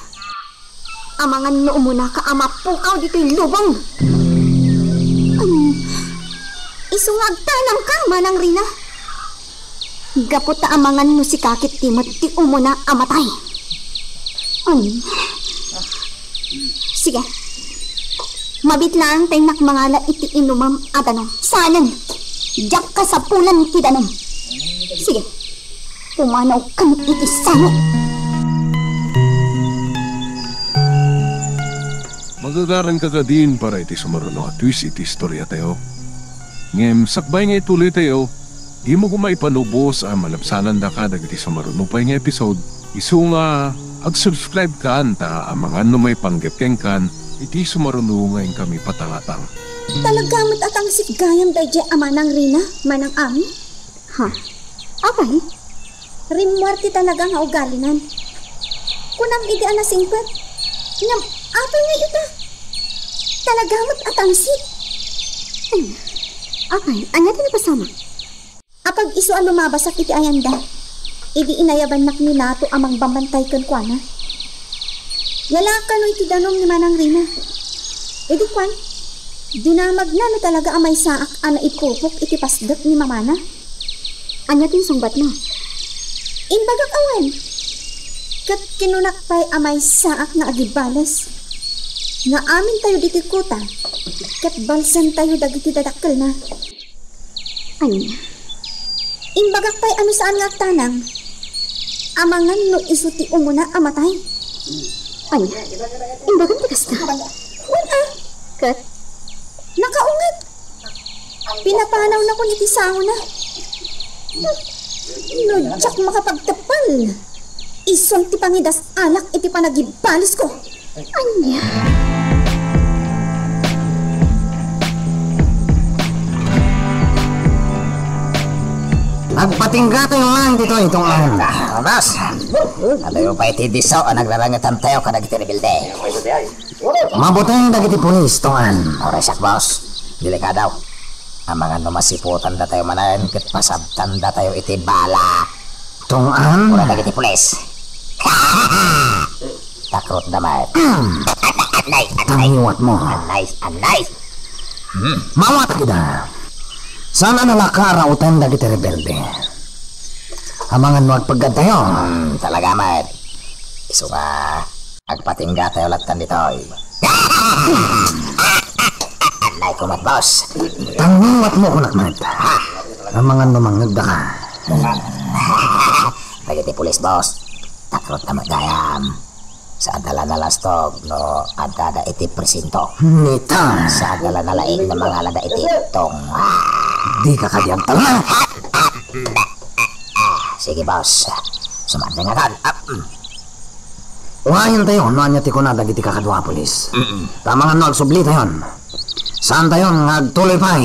Amangan no umuna ka ama pukaw dito'y lubong. Isungag tanam ka manang rina. Gapot ta amangan no si kakit timot ti umuna amatay. Sige. Mabit lang tayo nakmangala iti inumam adanom. Sanan. Diyak ka sa pulan ti danom. Sige. Pumanaw kami iti sano.
Magagaran ka ka din para iti sumaruno at twist iti istorya tayo. Ngem sakbay nga ituloy tayo. Di mo kumaipanubos ang malapsanan da ka dagiti sumaruno pa nga episode. Isu nga ag-subscribe ka anta ang mga may panggepkeng kan iti sumaruno ngayon kami patangatang.
Talagamot atang sigayam dahi amanang rina, manang amin? Ha? Okay. Rimwarti talaga nga ugalinan. Kunam iti anasingpet. Ngam, apay nga ita. Talagamot atang sit.
Okay, anya din pasama.
Apag iso ang lumabasak iti ayanda. Idi inayaban nak ni nato amang bambantay kan kuana. Yalakan no iti danom ni manang rina. Idi kwan, dinamag na talaga amay saak ana ipupok iti pasdat ni mamana.
Anya din sungbat mo.
Inbagak awan. Kat kinunakpay amay saak nga agibales. Nga amin tayo diti kuta. Kat balsan tayo dagiti dadakkel na.
Anya?
Inbagak pa'y ano saan nga tanang. Amangan no isuti umuna amatay.
Anya? Imbagan ti kasta.
Wala. Kat? Nakaungat. Pinapanaw na ko niti sango na. No, jak makapagtapal. Ison ti pangidas alak iti panagibalis ko.
Anya?
Nagpatingga tayo lang dito itong ang.
Boss, alayo pa iti diso ang nagrarangatan tayo ka nagtiribilde.
Mabutang dagiti pulis tongan.
Oresak, boss. Delikadaw. Ang mga numasiputan da tayo manayan ket pasabtan da tayo iti bala.
Tongan?
Ura dagiti pulis. Takrot damat. Anay.
Tangiwat mo.
Anay.
Mawat kita. Sana nalakara utan dagiti rebelde. Amangan mo agpagad tayo.
Talaga, mat. Iso nga, agpatingga tayo latan dito. Anay ko, mat, boss.
Tangiwat mo kunak, mat. Amangan mo mangagda ka.
Dagiti pulis, boss. Takrot na magdayam. Sa adala na lastog, no, adada iti presinto.
Nita.
Sa adala na laing na mga alada iti tong.
Di ka kadyang tala.
Sige, boss. Sumandang agad.
Uhayin tayo, noanya ti kunada giti kakadwa polis. Tamangan no, agsubli tayo. Saan tayo ngagtuloy pa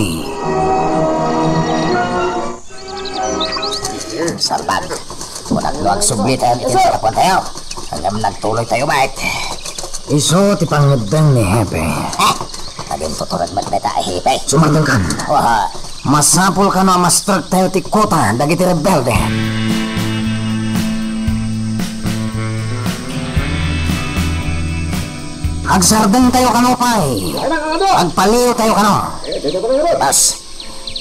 Salbag. Kung nagluag subli tayo, itin sa kapon tayo. Hanggang nagtuloy tayo, mate.
Iso ti pangedang ni Hepe.
Naging tuturag magbeta ay Hepe.
Sumandang kan.
Waha.
Masapul ka no, mastrag tayo ti kota, dagiti rebelde. Agsardeng tayo kano, pay. Agpaliw tayo kano.
Boss,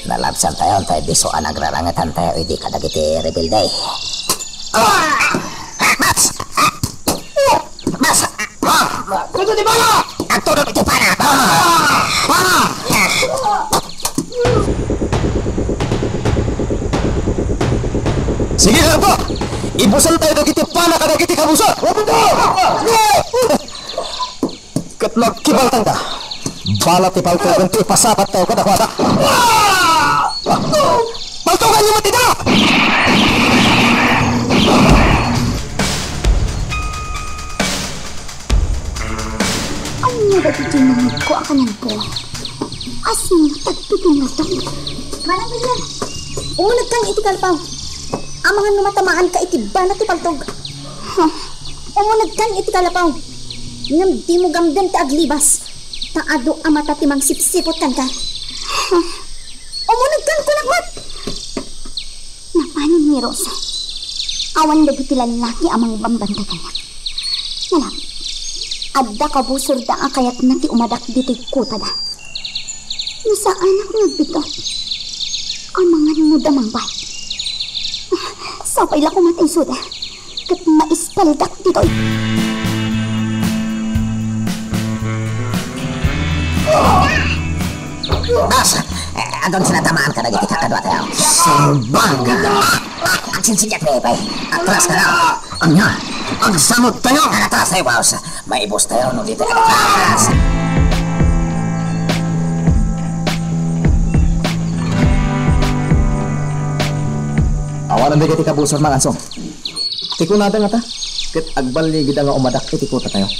nalabsan tayo, tayo diso ang nagrarangatan tayo, hindi ka dagiti rebelde. Mas! Tuto di bala! Ang tulog iti pana!
Para!
Sige lang po! Ibusan tayo dagiti pana ka dagiti kabuso! Kat magkibaltan ka! Balat ti paltogan ti pasapat tayo kadakwata! Paltogan niyo matida!
Anya ba iti nangag ko akanan ko? Asin tagtutong na tayo.
Manang ganyan. Umunag kang iti kalpaw. Amangan numatamaan ka iti banat ti paltog. Umunag kang iti kalapaw. Ngam di mo gamdan ti aglibas. Taado amata ti mang sipsipot kan ka. Umunag kang kulakot.
Napanin ni Rosa. Awan na iti lalaki amang bambanda kanya. Nalang, adda ka busor da nga kayat na ti umadak dito'y kuta da. Nasaan ako nagbitot? Amangan mo damang bay. Sapay la kumatay suda. Kat maispaldak dito'y.
Boss, andon sinatamaan ka dagiti kakadwa tayo.
Sambag!
Ang sinsigyat ni Hepe. Atras ka na.
Anya, agsamot tayo!
Atras tayo, boss. May ibus tayo nung dito atras.
Awanan di kiti kabusor mga ansong. Tiko nada nga ta. Ket agbaligid nga umadak itikuta tayo.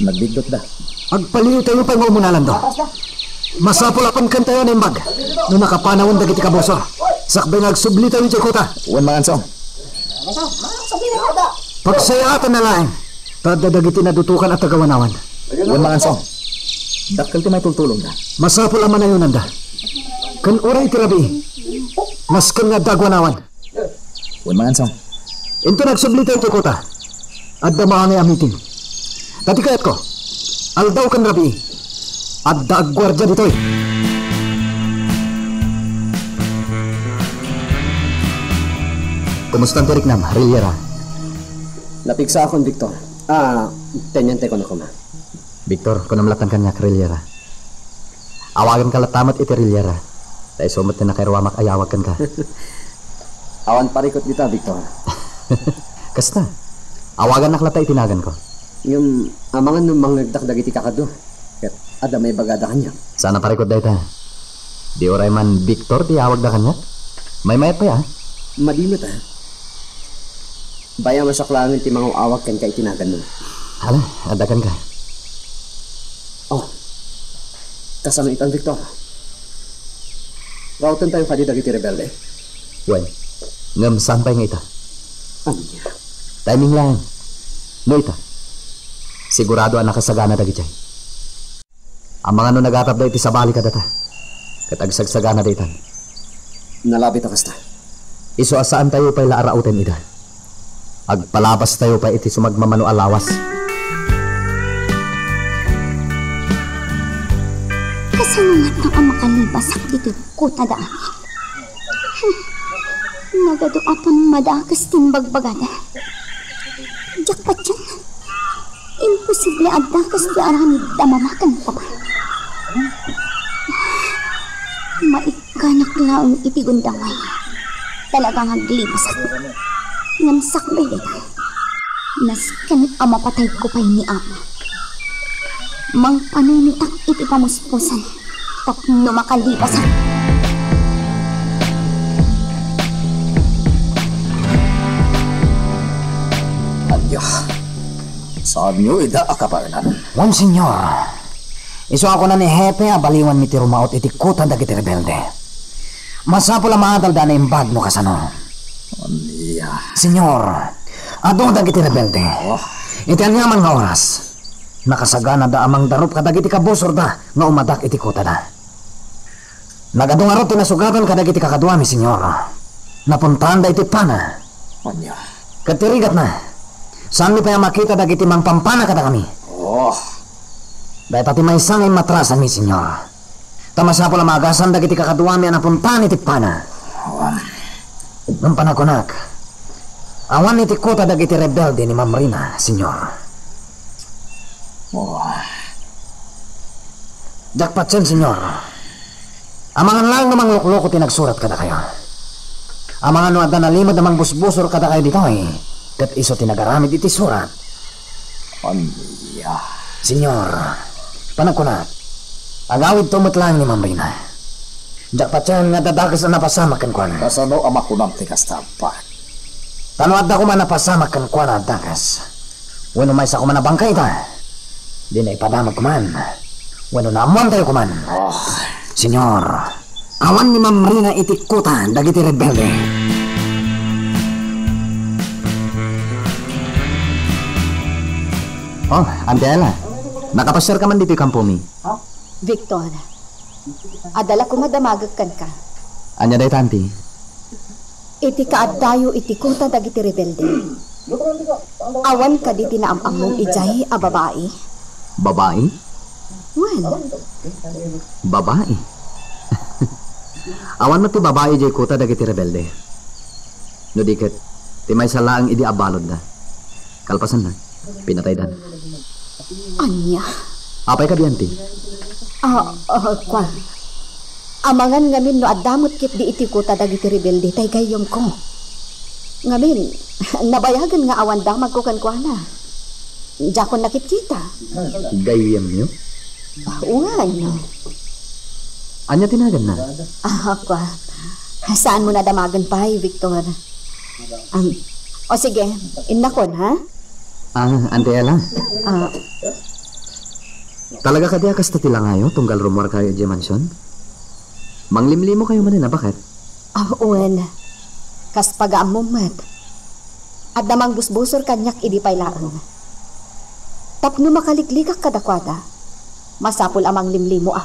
Nagbigdot da.
Agpaliw tayo pa ngumunalan do. Masapulapan kan tayo ng bag. Nung nakapanawon dagiti kabusor. Sakbay nagsubli tayo sa kota.
Uwan mga ansong.
Pagsayatan na lang. Tadadagiti na dutukan at tagawanawan.
Uwan mga ansong. Dakkel ti may tultulong da.
Masapul ang manayunan da. Kan oray tirabi. Maskan nga dagwanawan.
Uwan mga ansong.
Ito nagsubli tayo sa kota. At damahangay amitin. Dati kayat ko. Aldaw kan rabi. At dagwardya dito'y. Kumusta ang tirik nam, Rillera?
Napigsa akong Victor. Tenyente ko na kuma.
Victor, kunamlatan ka niya, Rillera. Awagan ka latamat iti Rillera. Dahil sumat na nakairuamak ayawag kan ka.
Awan parikot dito, Victor.
Kasta, awagan naklata itinagan ko.
Yung amangan nung mangagdakdag iti kakado. Ket ada may bagada kanya.
Sana parikot dahi ta. Di oray man Victor, di awag da kanya. May mayat pa ya.
Madimot Baya masaklangin ti mga awag kan ka itinagan mo.
Hala, adakan ka.
Oh, kasama itang Victor. Rawatan tayo kadi dagiti rebelde.
Wen, ngam sampay nga ita.
Anya?
Timing lang. No ita. Sigurado ang nakasagana dagiti. Ang mga nagatap da iti sa bali kadata. Katagsagsaga na daytan.
Nalabit akas ta.
Iso asaan tayo pa'y laarauten ida. Agpalabas tayo pa iti sumagmamano alawas.
Kasanungat na ang makalibasak dito kuta da. Nagaduapan madakas timbagbagada. Jakpat yan. Imposible adakas di arahan damamakan pa ba. Maikanak laong ipigundaway. Talagang aglibasak. Ngamsak ba dito? Naskan ang mapatay ko pa'y ni Ama. Mang panunitak ipipamuspusan. Tapno makalibasak.
Anya, saan nyo ida akaparnan?
Wan, senyor. Iso ako na ni Hepe abaliwan mi ti rumaot iti kutan dagiti rebelde. Masapo la maadalda na imbag no kasano.
Anya.
Senyor, ado dagiti rebelde. Iti anyaman nga oras. Nakasagana da amang darup kadagiti kabusor da nga umadak iti kuta da. Nagadungarot tinasugatan kadagiti kakaduami, senyor. Napuntahan da iti pana.
Anya.
Katirigat na. Saan mi pa makita dagiti mang pampana kada kami?
Oh.
Dahil pati may isang ay matrasan mi, senyor. Tamasapo la magasan dagiti kakaduami ang napuntahan iti pana. Nang panakunak, awan iti kuta dagiti rebelde ni Ma'am Rina, senyor.
Oh.
Jakpat sen, senyor. Amangan lang namang lukloko tinagsurat kada kayo. Amangan no adda nalimod namang busbusor kada kayo dito eh. Kat iso tinagaramid iti surat.
Anya.
Senyor, panakunat. Agawid tumot lang ni Ma'am Rina. Jakpat sen nga dadakas na napasamak kan kuana.
Kasano ama ko ng tikas tapat?
Tano adda ko man napasamak kan kuana dakas. Wano may sa ko man nabangkay ta. Di na ipadamag ko man. Wano naamon tayo ko man.
Oh.
Senyor, awan ni Ma'am Rina itikutan dagiti rebelde. Oh, Ante Ella, nakapasyar ka man dito kampo mi.
Victor, adala ko madamagagkan ka.
Anya day tanti?
Iti kaaddayo iti kuta dagiti rebelde. Awan ka diti na among ijay a babae.
Babae?
Well,
Babae? Awan mo ti babae jay kuta dagiti rebelde. No diket, ti may salaang idi abalod na. Kalpasan na, pinatay dan.
anya.
Apay ka diyanti?
Kwa. Amangan ngamin no adamot kit di iti kuta dagiti rebelde tay gayom ko. Ngamin, nabayagan nga awan damag ko kan kwa na. Jakon nakit kita.
Gayem niyo?
Uwan.
Anya tinagan na?
Kwa. Saan mo nadamagan pa, Victor? O sige, innakon, ha?
Ante Ella. Talaga ka diya kasta tila ngayo, tunggal rumor kayo di mansyon? Manglimlimo kayo man na, bakit?
Uwan. Kas pag-amumat. At namang busbusor kanyak idi pailaan. Tapno makaliklikak kadakwada. Masapul amang limlimo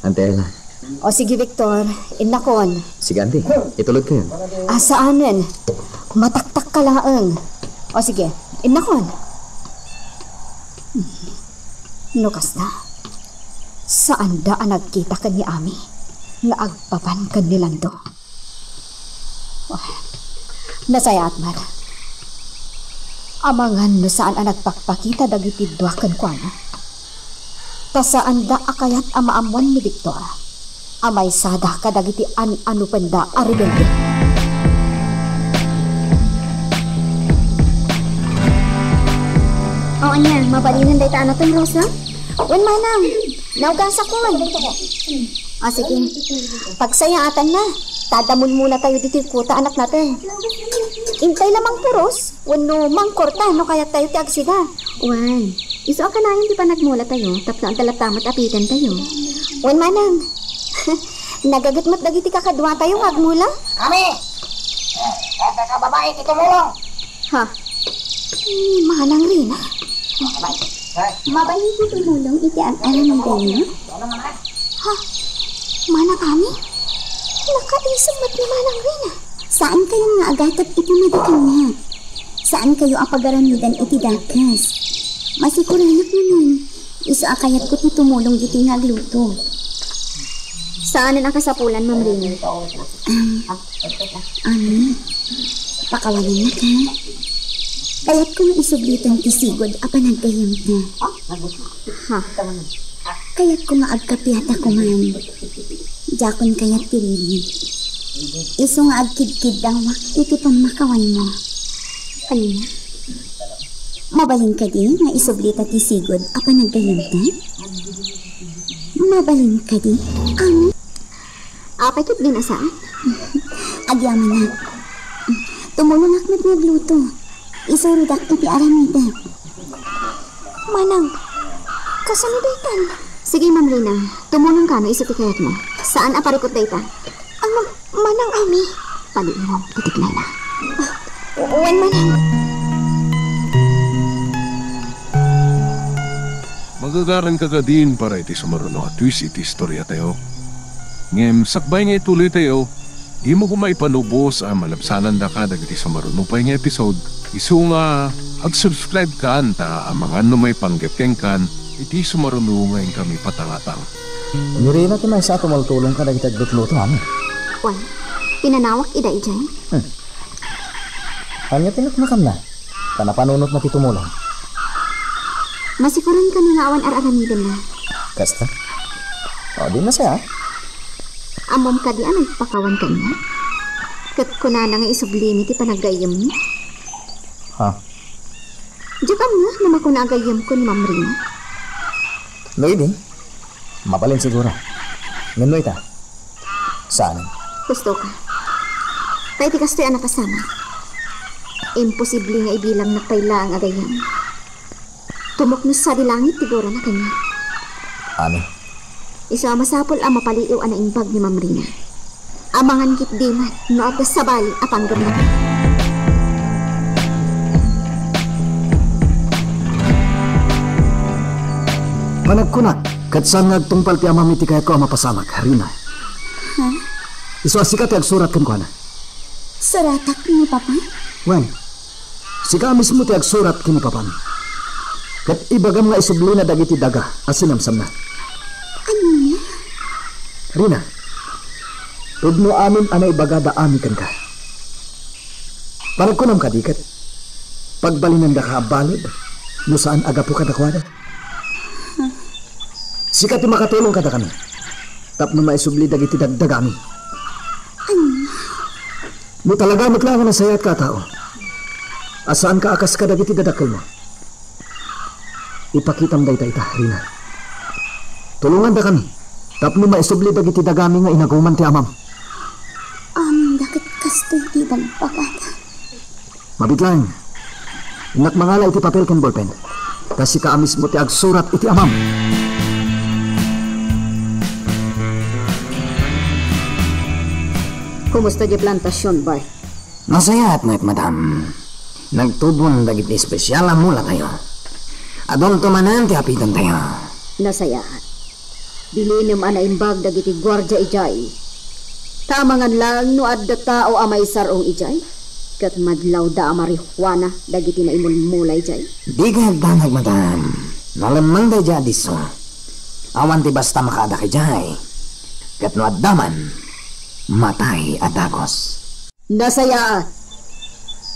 Ante Ella.
O sige, Victor, innakon.
Sige, Ante. Itulog kayo.
Saanin? Mataktak ka laang. O sige, innakon. Nukas na. Saan daan nagkita ka ni Ami? Nga agpapan ka nilando. Nasaya at man. Amangan no saan ang nagpakpakita dagiti duwakan kwa na. Tasaan da akayat amaamuan ni Victor. Amay sada ka dagiti ano panda aribelde.
Oo niya, mabalinan day taan natin, Rosa. Wan manang, naugasak ko man. O sige,
Pagsayaatan na.
Tadamon muna tayo dito kuta anak natin. Intay lamang puros, wano mangkorta, no kaya tayo ti agsida.
Wan, iso ka na hindi pa nagmula tayo, tapno ang talatamat apitan tayo.
Wan manang, nagagatmat dagiti kakadwa tayo agmula.
Kami! Kaya ka babae, ti tumulong.
Ha? Manang rin.
Mabay hindi tumulong iti ang alam tayo.
Ha? Mana kami? Nakaisang ni manang rin.
Saan kayo nga agatat iti madikan niya? Saan kayo apagaramidan iti dakas? Masikurayak naman. Iso akayat ko ti tumulong iti nagluto.
Saan ang kasapulan, Ma'am Rina?
Ami, pakawalan na ka. Kayat ko isublitan ti sigod apa nagkayam na.
Ha?
Kayat ko maagkapiat ako man. Jakon kayat tirili. Iso nga agkid-kid daw iti pamakawan mo.
Kanina?
Mabalin ka di nga isublita ti sigod apa nagkayam na? Mabalin ka di? Ami?
Apay tit ginasaan?
Agyaman na. Tumulong akmat nagluto. Isurudak iti aramida.
Manang, kasanuditan.
Sige, Ma'am Rina. Tumulong ka na isutikayat mo.
Saan aparikot dayta? Ang manang ami.
Paliin mo, titiklay na.
Uwan manang.
Magagaran ka ka din para iti sumaruno at twist iti istorya tayo. Ngem, sakbay nga ituloy tayo, di mo kumay panubos ang malabsanan da ka dagiti sumaruno pa yung episode. Isu nga, ag-subscribe ka ta ang mga may panggapkeng kan, iti sumaruno ngayon kami patangatang.
Nirina ti may sa tumaltulong ka na kitagdutluto amin.
Wan, pinanawak ida ijay.
Kanya tinakmakam na. Kanapanunot na ti tumulong.
Masikuran ka nga awan ar-aramidan na.
Kasta? O, di na siya.
Amom ka di anay pakawan ka niya. Kat ko na nga isublimi ti panagayam niya.
Ha?
Diyakam nga naman ko naagayam ko ni Ma'am Rina.
Noy din. Mabalin siguro. Nganoy ta. Saan?
Gusto ka. Kaya ti kastoy anak kasama. Imposible nga ibilang na kaila ang agayam. Tumok na sa dilangit tigura na kanya.
Ani?
Isa masapol ang mapaliiw ang naimbag ni Ma'am Rina. Amangan kit dimat no at sabali apang gamit.
Managkunak, katsan nagtungpal ti amam iti kayat ko ang mapasamak, Rina.
Ha?
Iso asikat ti agsurat kan ko na.
Suratak ni Papa?
Wen, sika mismo ti agsurat kini Papan. Kat ibagam nga isubli na dagiti daga, asinamsam na.
Ano niya?
Rina, tudno amin anay bagada ami kan ka. Panagkunam ka dikat. Pagbalinan da ka balod, no saan agapo ka dakwada. Sikat ti makatulong ka da kami. Tapno maisubli dagiti dagdagami. No talaga matlangan na sayat ka tao. Asaan ka akas ka dagiti dadakkel mo? Ipakitam day ta, Rina. Tulungan da kami. Tapno maisubli dagiti dagami nga inaguman ti amam.
Dakit kastoy di dagpagata.
Mabiglang. Inak mangala iti papel ken ballpen. Kasi ka mismo ti agsurat iti amam.
Kumusta di plantasyon, Bar?
Masaya at mo't madam. Nagtubon dagiti espesyal ang mula kayo. Adon tumanan ti apitan tayo.
Nasayaan. Bilinim ana imbag dagiti gwardya ijay. Tamangan lang no adda tao amay sarong ijay. Kat madlaw da marihuana dagiti na imulmula ijay.
Di ka danag madam. Nalamang da dya diso. Awan ti basta makaada kay jay. Kat no addaman. Matay adagos.
Nasayaan.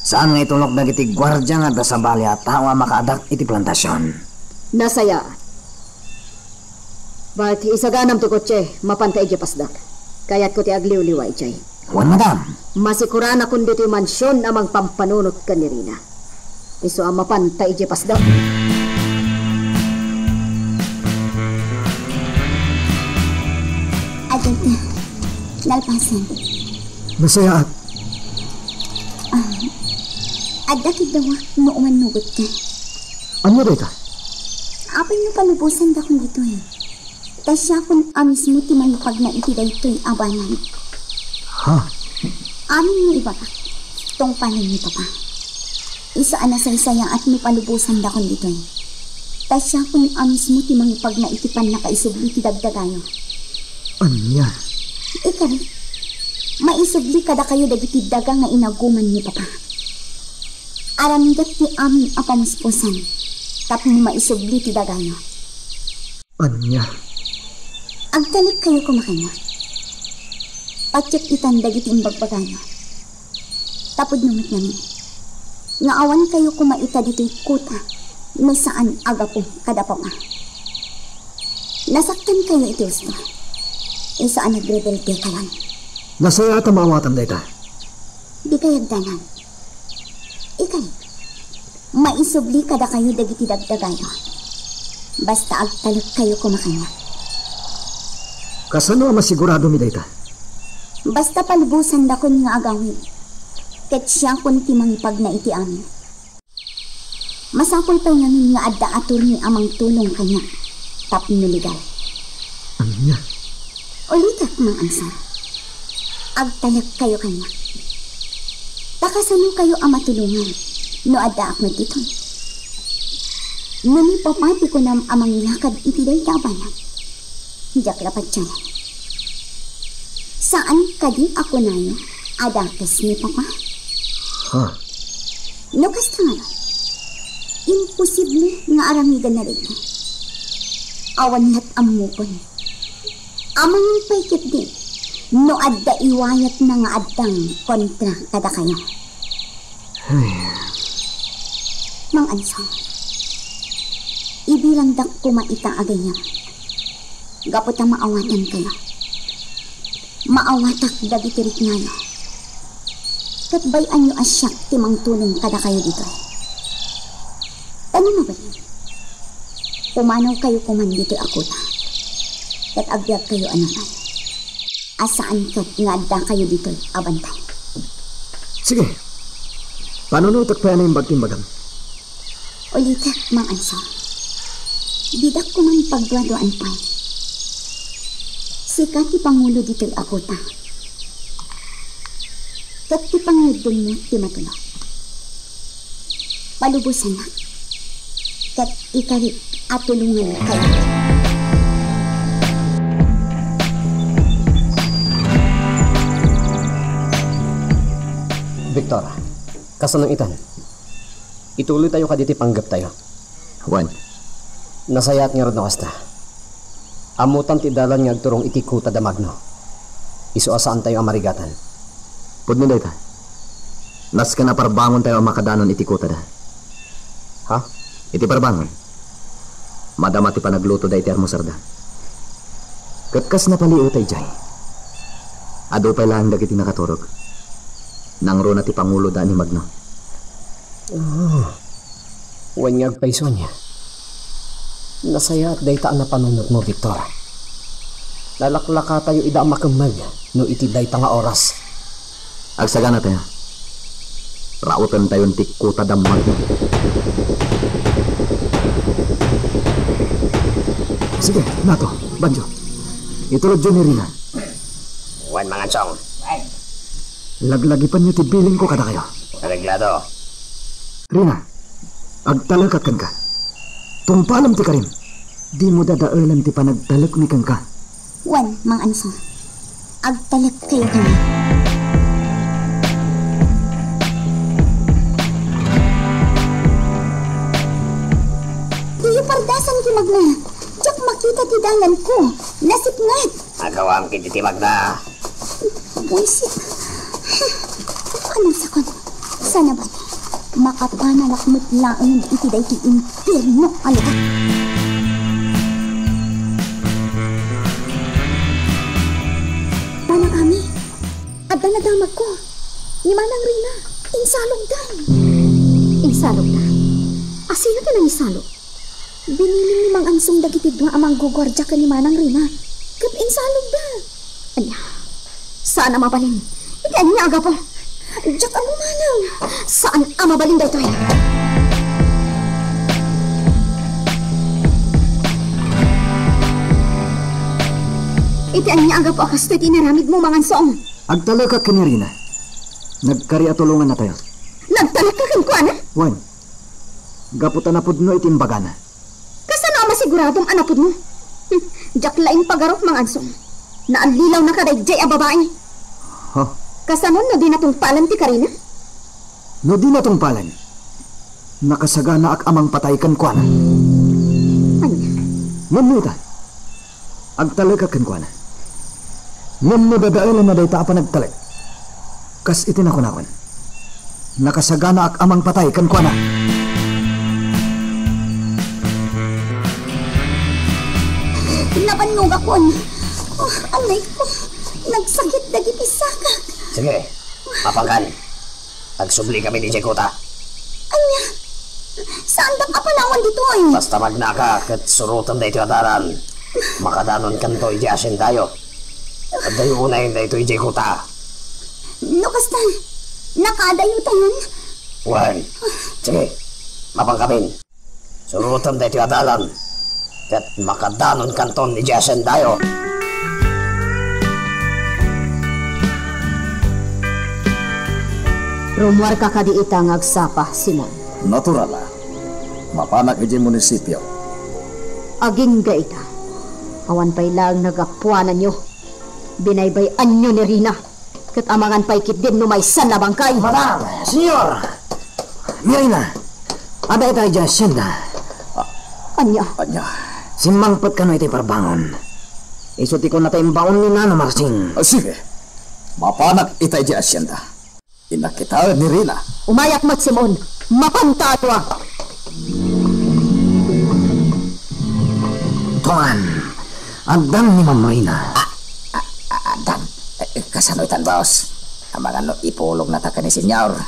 Saan nga itulok dagiti gwardya nga da sa bali at tawa makaadak iti plantasyon.
Nasayaan. Ba't isaganam ti kotse, mapantay di pasdak. Kaya't ko ti agliw-liwa ijay.
Wan madam.
Masikurana kundi ti mansyon amang pampanunot ka ni Rina. Iso ang mapantay di pasdak.
Agad na. Lalpasan.
Nasaya at
Adakid daw noongan nugot ka.
ano dayta?
Apay no palubusan da kong dito eh. Tasya kung amis mo timangipag na itiday ito'y abanan.
Ha?
Amin yung iba ka. Tong panin ni Papa. Isaan na saysaya at may palubusan da kong dito eh. Tasya kung amis mo timangipag na itipan na kaisubli ti dagdagayo.
Anya?
Ikari, maisubli kada kayo dagiti daga nga inaguman ni Papa. Aramdat ti amin apamuspusan, tapos maisubli ti dagayo.
Anya?
Agtalik kayo kumakanya. Patyat itan dagiti imbagbagayo. Tapod namat namin. Nga awan kayo kumaita dito'y kuta, na saan agapo kada Papa. Nasaktan kayo iti gusto. Isaan nagrebelde ka lang.
Nasaya at maawatan dayta.
Di kayagdanan. Ikay, maisubli kada kayo dagiti dagdagayo. Basta agtalak kayo kumakanya.
Kasano ang masigurado mi dayta?
Basta palubusan da kun nga agawin. Ket siya kun timangipag na iti amin. Masapol pa namin nga adda atur ni amang tulong kanya. Tapno legal.
Anya?
Ulitak mang ansar. Agtalak kayo kanya. Takasano kayo ang matulungan, no adda akmat ito. Nuni papati ko na amang ilakad itiday tabanan. Diyak lapat siya. Saan kadi ako nayo, adakas ni Papa?
Ha?
No kasta nga, imposible nga aramigan na rin. Awan na't amukon. Amang paikit din. No adda iwayat na nga addang kontra kada kayo. Mang ansang, ibilang dak kumaita agayam. Gapot ang maawatan kayo. Maawatak dagitirik ngayo. Katbayan nyo asyak timang tulong kada kayo dito. Ano na ba rin? Pumanaw kayo kumandito ako ta. Kat agbyag kayo anaman. Asaan kat nga adda kayo dito abantay.
Sige. Panunutok pa yan yung bagtimbagam.
Ulitak, Mang Anso. Bidak ko man paggraduaan pa. Sikat ti Pangulo dito'y ako ta. Kat ti Pangudong mo ti matulog. Palubusan na. Kat ikarit at tulungan kayo.
Victor, kasanang itan. Ituloy tayo kaditi panggap tayo.
Juan.
Nasayat nga ron na kasta. Amutan ti dalan nga agturong itikuta da magno. Isuasaan tayo ang marigatan.
Pudno dayta. Nas ka na parbangon tayo ang makadanon itikuta da.
Ha?
Iti parbangon. Madama ti panagluto da iti armusarda. Katkas na paliw tayo jay. Ado pa lang dagiti nakaturog. Nangro na ti Pangulo da ni Magno.
Wanyag paiso niya. Nasaya at dayta ang napanunod mo, Victor. Lalaklaka tayo ida makamag no iti dayta nga oras.
Agsaga na tayo. Rautan tayo ti kuta damag. Sige, nato, Banjo. Itulog dyan ni Rina.
Juan Mangansong.
Laglagi pa niyo ti biling ko kada kayo.
Reglado.
Rina, agtalagkat kan ka. Tungpalam ti karim. Di mo dadaalam ti panagtalak mi kan ka.
Juan, Mang Anso. Agtalak kayo kami. Diyo pardasan ki Magna. Diyak makita ti dalan ko. Nasipngat.
Agawam kiti ti Magna.
Buisit. Anong sakon? Sana ba? Makapanalakmot laang iti day ti impyerno alaga. Manang Ami, adda na damag ko. Ni Manang Rina, insalog dan.
Insalog na? Asino ka nang isalog?
Biniling ni Mang Ansong dagitid nga amang gugwardya ka ni Manang Rina. Kap insalog da.
Anya, saan na mabalin? Iti niya aga po. Diyak ang manang. Saan ang mabalin daw ito? Iti niya aga po akas ito'y tinaramid mo mga song.
Agtalo ka kinirina. Nagkari atulungan na tayo.
Nagtalag ka kinkuana?
Wan. Gaputan na pud no itimbagana.
Kasano ang masiguradong anapod mo? Diyak laing pagarok mga ansong. Naanlilaw na kadayjay a babae.
Ha?
Kasano no di natong palan ti Karina?
No di na tong palan. Nakasagana ak amang patay kan kuana.
Anya?
Mamuta. Agtalo ka kan kuana. Ngam nababailan na dahi ta pa nagtalag. Kas itinakon-akon. Nakasagana ak amang patay kan kuana.
Nabannog akon. Oh, alay ko. Nagsakit dagiti saka.
Sige, mapangkan. Agsubli kami ni Jekota.
Anya? Saan da kapanawan dito ay?
Basta magnaka kat surutan da ito adaran. Makadanon kanto iti asin tayo. At dayo unay da ito Jekota.
Lukas na. Nakadayo tayo.
Wan. Sige, mapangkamin. Surutan da ito adaran. Kat makadanon kanton ni asin tayo.
Rumwar ka kadi itang agsapa, Simon.
Natural lah. Mapanak iti munisipyo.
Aging gaita. Awan pa'y lang nagapuanan nyo. Binaybayan nyo ni Rina. Kat amangan pa'y kitdim no may san na bangkay.
Madam! Senyor! Mirina! Ada ita dyan senda.
Anya?
Anya.
Simangpat ka no iti parbangon. Isuti ko na tayong baon ni Nana Marsing.
Sige. Mapanak ita iti asyenda. Inakita ni Rina.
Umayak mat, Simon. Mapantatwa.
Tuan, agdang ni Ma'am Marina.
Dan, kasano itan, boss? Amagan no ipulog na ta ka ni senyor.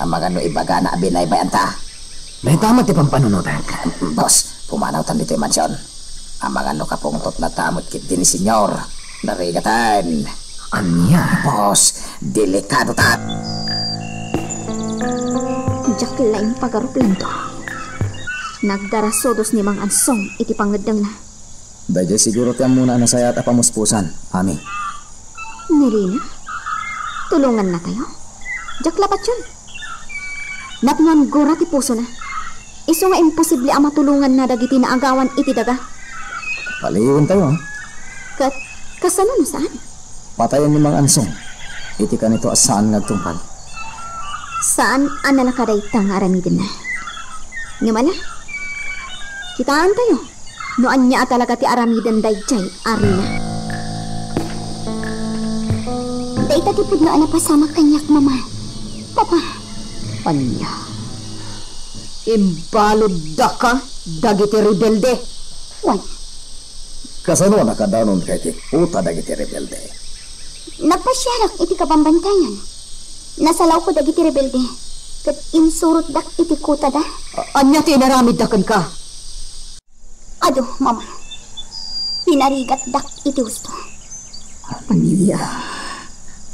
Amagan no ibaga na binaybayan ta.
May tamat ti pampanunutan.
Boss, pumanaw tan dito yung mansyon. Amagan no kapungtot na tamot kit din ni senyor. Narigatan.
Anya?
Boss, delikado ta.
Diyak laing pagarop lang to. Nagdarasodos ni Mang Ansong iti pangadang na.
Dahil siguro tiyang muna na saya at apamuspusan, Ami.
Ni Rina? Tulungan na tayo? Diyak lapat yun. Napngan gura ti puso na. Iso nga imposible ang matulungan na dagiti na agawan iti daga.
Paliwan tayo, ha?
Kasano no saan?
Patayan ni Mang Ansong. Iti ka nito asaan nagtungpal.
Saan ang nalakaday tang aramidin na? Ngimala? Kitaan tayo. Noan niya talaga ti aramidin dayjay, Arina. Day tatipid na pasama kanyak, Mama. Papa.
Anya? Imbalod da ka, dagiti rebelde.
Wan.
Kasano nakadanon kay ti uta dagiti rebelde.
Nagpasyarak iti kabambantayan. Nasalaw ko dagiti rebelde. Kat insurot dak iti kuta da.
Anya tinaramid dakan ka?
Ado, Mama. Pinarigat dak iti gusto.
Anya?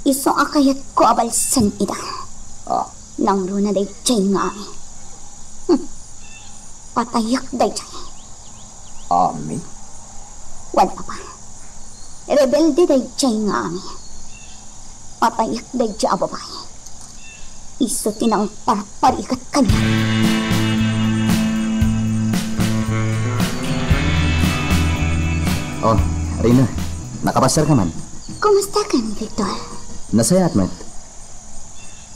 Iso akayat ko abalsan ida. Nang runa day chay nga ami. Patayak day chay.
Ami?
Wan, Papa. Rebelde day chay nga ami. Patayak day chay ababay. Iso tinang parparikat kanya.
Oh, Rina. Nakapasar ka man.
Kumusta ka ni Victor?
Nasaya at mat.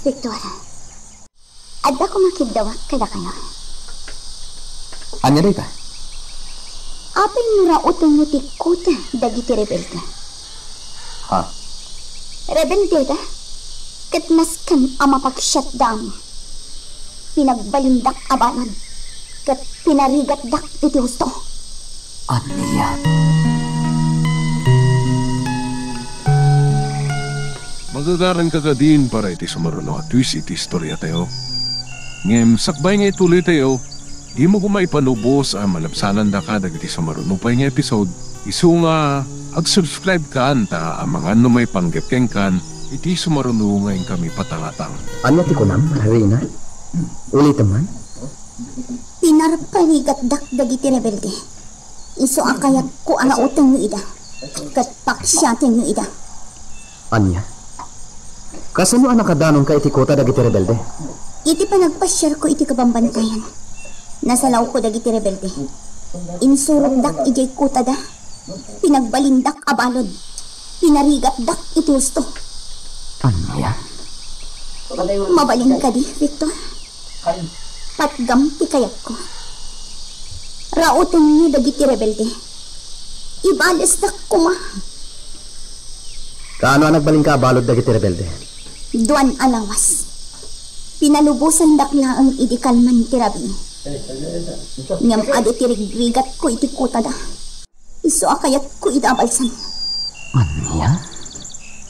Victor, adda ko makidawak kada kayo.
Anya day ka?
Apay nurautong mo ti kuta dagiti rebelde.
Ha?
Rebelde da? Kat maskan ang mapagsyat dam. Pinagbalindak abanon. Kat pinarigat dak iti husto.
Anya?
Magagaran ka ka din para iti sumaruno at twist iti istorya tayo. Ngem, sakbay nga ituloy tayo, di mo kumaipanubos ang malabsanan da ka dagiti sumaruno pa nga episode. Isu nga, ag-subscribe ka ta ang mga numay panggepkeng kan, iti sumarunungayin kami patangatang.
Anya ti kunam, Rina? Ulit man?
Pinarpaligat dagiti rebelde. Iso akayat ko ang utang nyo ida. Kat paksyatin nyo ida.
Anya? Kasano ang nakadanong ka iti kota dagiti rebelde?
Iti panagpasyar ko iti kabambantayan. Nasalaw ko dagiti rebelde. Insurot dak ijay kuta da. Pinagbalindak abalod. Pinarigat dak iti gusto.
Anya?
Mabaling ka di, Victor. Patgampi kayat ko. Rautin niyo dagiti rebelde. Ibales dak ko ma.
Kaano ang nagbaling ka balod dagiti rebelde?
Duan alawas. Pinalubusan dak na ang idikalman tirabi. Ngam adi tirigrigat ko iti kuta da. Iso akayat ko idabalsan.
Anya?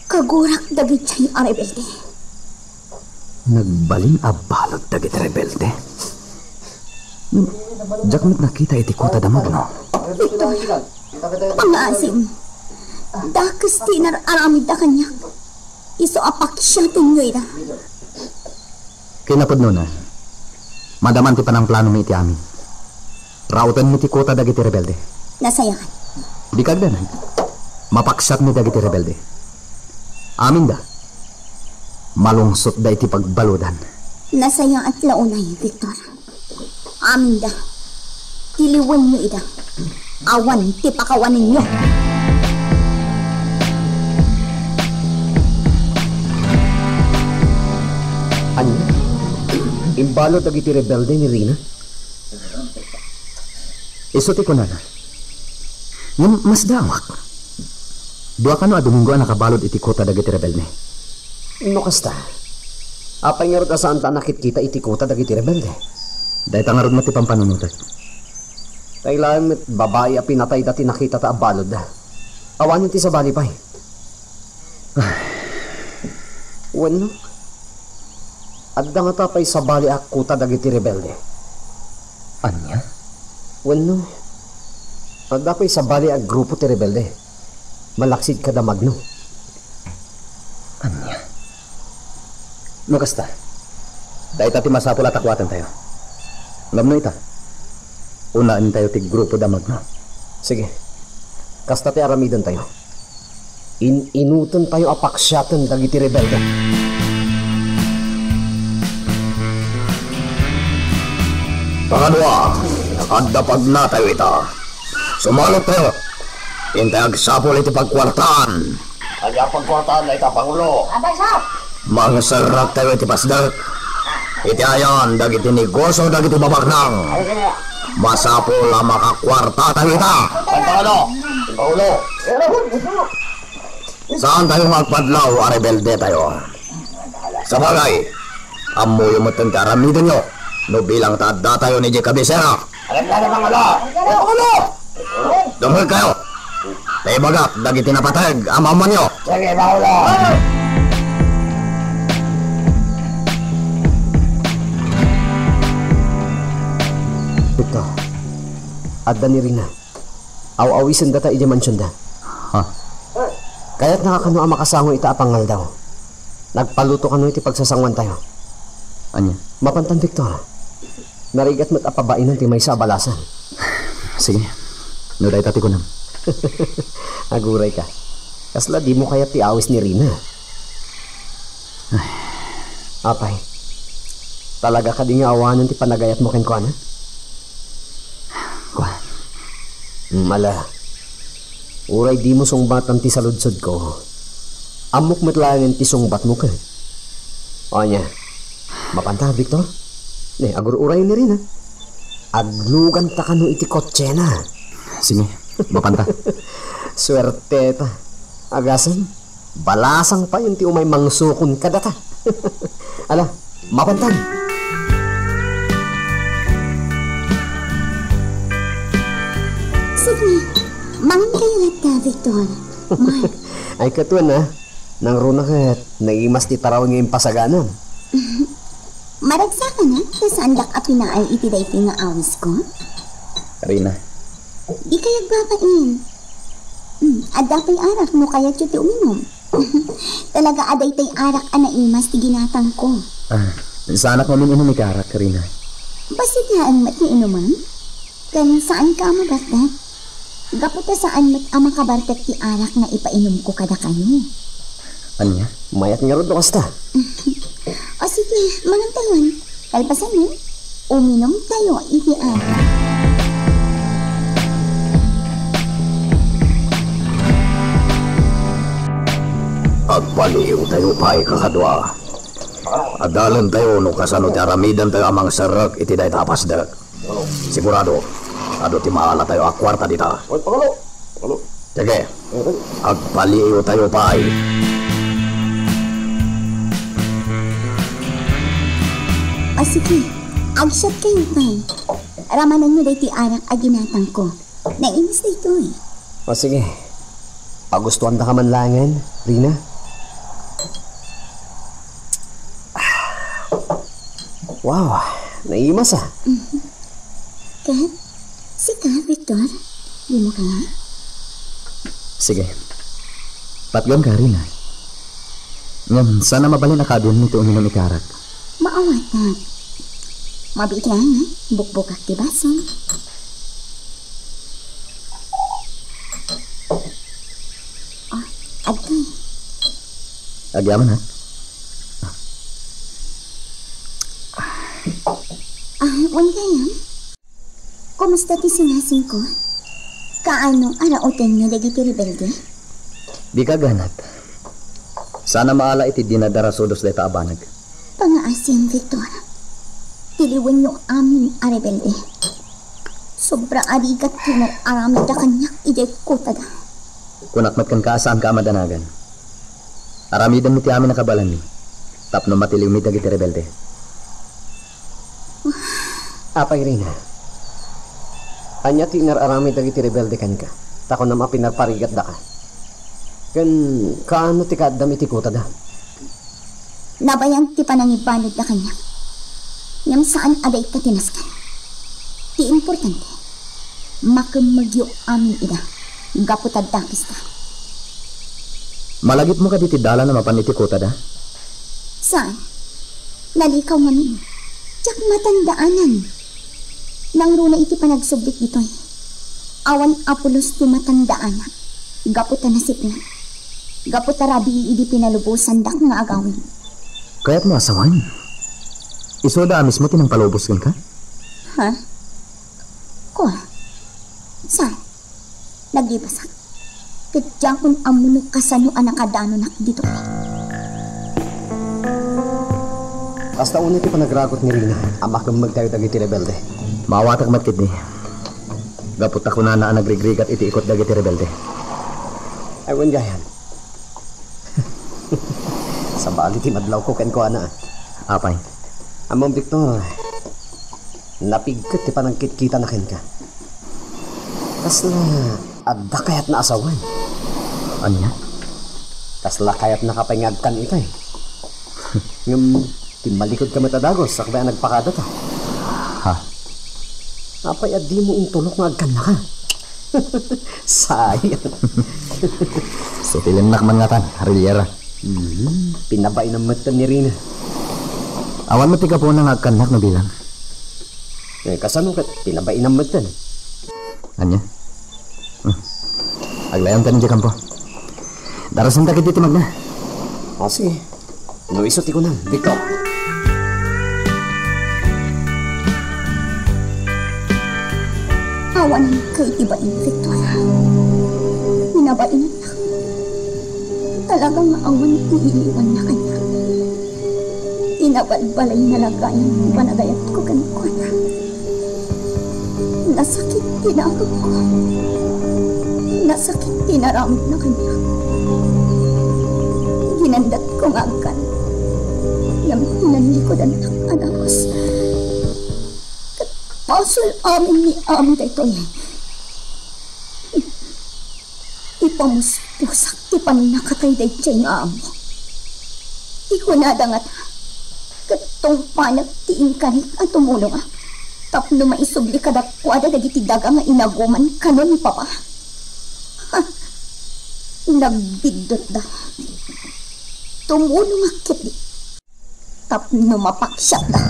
Kagurak dagiti a rebelde.
Nagbaling a balod dagiti rebelde? Diyak mo't nakita iti kuta damag, no?
Victor, pangasim. Dakas tinar aramid da kanya. Iso apak siya tinyoy da.
Kinapod nun, madaman ti panang plano mi iti amin. Rautan mi ti kuta dagiti rebelde.
Nasayakan.
Di kagdanan. Mapaksat mi dagiti rebelde. Amin da. Malungsot da iti pagbaludan.
Nasaya at launay, Victor. Amin da. Tiliwan nyo ida. Awan ti pakawanin nyo.
Ano? Imbalot dagiti rebelde ni Rina?
Iso ti kunana. Ngam mas dawak. Dua kano a Domingo a nakabalod iti kota dagiti rebelde.
No kasta. Apay nga rod asaan ta nakit kita iti kota dagiti rebelde.
Dahil tangarod mati pampanunutat.
Kailangan met babae a pinatay dati nakita ta abalod da. Awan ti sa bali pay. Bueno. Adda nga tapay sa bali a kuta dagiti rebelde.
Anya?
Bueno. Adda pay sa bali a grupo ti rebelde. Malaksid ka damag no.
Anya? No kasta. Dahil tati masapul at akwatan tayo. Alam mo ita. Unaan tayo ti grupo damag no.
Sige. Kasta ti aramidan tayo. Inutan tayo apaksyatan dagiti rebelde.
Panganwa, nakadapag na tayo ita. Sumalot tayo. Hintay agsapol iti pagkwartaan. Kaya pagkwartaan na ita, Pangulo.
Abay, sap!
Mga sarap tayo iti pasdak. Iti ayan, dagiti negosyo, dagiti babaknang. Masapol ang makakwarta tayo ita. Pantalo, Pangulo. Saan tayo magpadlaw, a rebelde tayo? Sa bagay, amoy mo itong karamidan nyo. No bilang tada tayo ni J. Cabecera. Alam na naman Pangulo! Dumul kayo. Tayo bagat, dagiti napatag, amaman nyo. Sige, Pangulo!
Ito. Adda ni Rina. Aw-awisan data iti mansyon da.
Ha?
Kaya't nakakano ang makasango ita apangal daw. Nagpaluto kano iti pagsasangwan tayo.
Anya?
Mapantan, Victor. Narigat mo't apabainan ti may sa balasan.
Sige. No dahil tati ko nam.
Aguray ka. Kasla di mo kaya ti awis ni Rina. Apay. Talaga ka di nga awanan ti panagayat mo ken kuana?
Kuan.
Mala. Uray di mo sungbatan ti saludsod ko. Amok metlangan ti sungbat mo ka. O nya. Mapanta, Victor? Ne, agur uray ni Rina. Aglugan ta kano iti kotse na.
Sige, mapanta.
Swerte ta. Agasan, balasang pa yung ti umay mangsukon ka data. Ala, mapantan.
Sige, mangin kayo lahat, Victor. Mark.
Ay katuan na. Nang runa ka, naimas ti taraw ngayon pasaganam.
Maragsa ka na, nasandak a pinaay iti dayti nga awis ko.
Rina.
Di kayag babain. At dapay arak mo kaya ti uminom.
Talaga aday tay arak anaimas ti ginatang ko.
Sa anak mo inom ni Karak, Karina.
Basit yaan mat ni inuman? Kan saan ka mabartat? Gaputa saan mat ama kabartat ti arak na ipainom ko kada kayo.
Anya? Mayat nga ron do kasta.
O sige, manang tayon. Kalpasan mo, uminom tayo iti arak.
Agpaliw tayo pa'y kakadwa. Adalan tayo no kasano ti aramidan tayo amang sarak iti day tapas dak. Sigurado, ado ti maala tayo akwarta dita. Sige, agpaliw tayo pa'y.
O sige, agsyat kayo pa'y. Ramanan nyo day ti arak aginatang ko. Nainis na ito eh.
O sige, pagustuhan na ka man langan, Rina? Wow, naimas ah.
Kat? Si Kat, Victor? Di mo ka nga?
Sige. Patgan ka, Rina. Ngam, sana mabalin akadun nito uminom ni Karak.
Maawat na. Mabigyan na, bukbukak di baso. Oh, agkay.
Agyaman ha?
Wan kaya? Kumusta ti sinasing ko? Kaano arautan niya dagi ti rebelde?
Di ka ganat. Sana maala iti dinadara sodos deta abanag.
Pangaasim, Victor. Tiliwan niyo amin a rebelde. Sobra arigat kinar aramid da kanyak ijay kutada.
Kunakmat kan kaasaan ka amadanagan. Aramidan mi ti amin nakabalan ni. Tapno matiliw mi dagi ti rebelde.
Apay, Rina. Anya ti arami dagiti rebelde kan ka. Tako na mapinarparigat da ka. Kan kaano ti kaadam iti kuta da?
Nabayang ti panangibanod na kanya. Ngam saan aday ka tinaskan. Ti importante. Makamagyo amin ida. Gaputad dakis ta.
Malagip mo ka diti dala na mapaniti kuta da?
Saan? Nalikaw ngamin. Tsak matandaanan. Nang runa iti panagsublik ditoy. Awan apulos ti matandaan. Gaputa nasipna. Gaputa rabi idi pinalubusan dak nga agawin.
Kaya't mo asawan. Isoda mismo tinang palubos ka?
Ha? Ko? Saan? Naglibasak. Kadya kung amunok kasano anak adano nak dito.
Basta una ti panagragot ni Rina. Amak kang magtayo dagiti rebelde.
Maawatag matkit ni. Gapot ako na nagrigrigat iti ikot dagiti rebelde.
Ewan gayan. Sa bali ti madlaw ko ken ko ana.
Apay.
Among Victor. Napigkat ti panangkit kita na ken ka. Kasla adda kayat na asawan.
Anya?
Kasla kayat nakapangagkan ikay. Ngam timalikod ka matadagos sakbay nagpakada ta.
Ha?
Apay adi mo intulok nga agkan na ka. Sayang.
So tilinak man nga tan, Hariliera.
Pinabay ng mata ni Rina.
Awan mo tiga po nang agkanak na bilang.
Kasano ka, pinabay ng mata.
Anya? Aglayang tanin di kampo. Darasan takit dito magna.
O sige. Luisot ko na, Victor.
Awan kay ibain, Victor. Hinabain na. Talagang awan iiliwan na kanya. Inabalbalay na lagayan ng panagayat ko kanikuan. Nasakit tinakot ko. Nasakit tinaramid na kanya. Ginandat ko nga agkan. Yung pinanlikodan ng anakos. Pasul amin ni amin dito yan. Ipamuspusak ti panakatay day chay nga amo. Ikunadangat katong panak tiing kanik at tumulong tapno maisubli kadakwada dagiti daga nga inaguman kanon ni Papa. Ha? Nagbigdot da.
tumulong akit. Tapno mapaksyak na.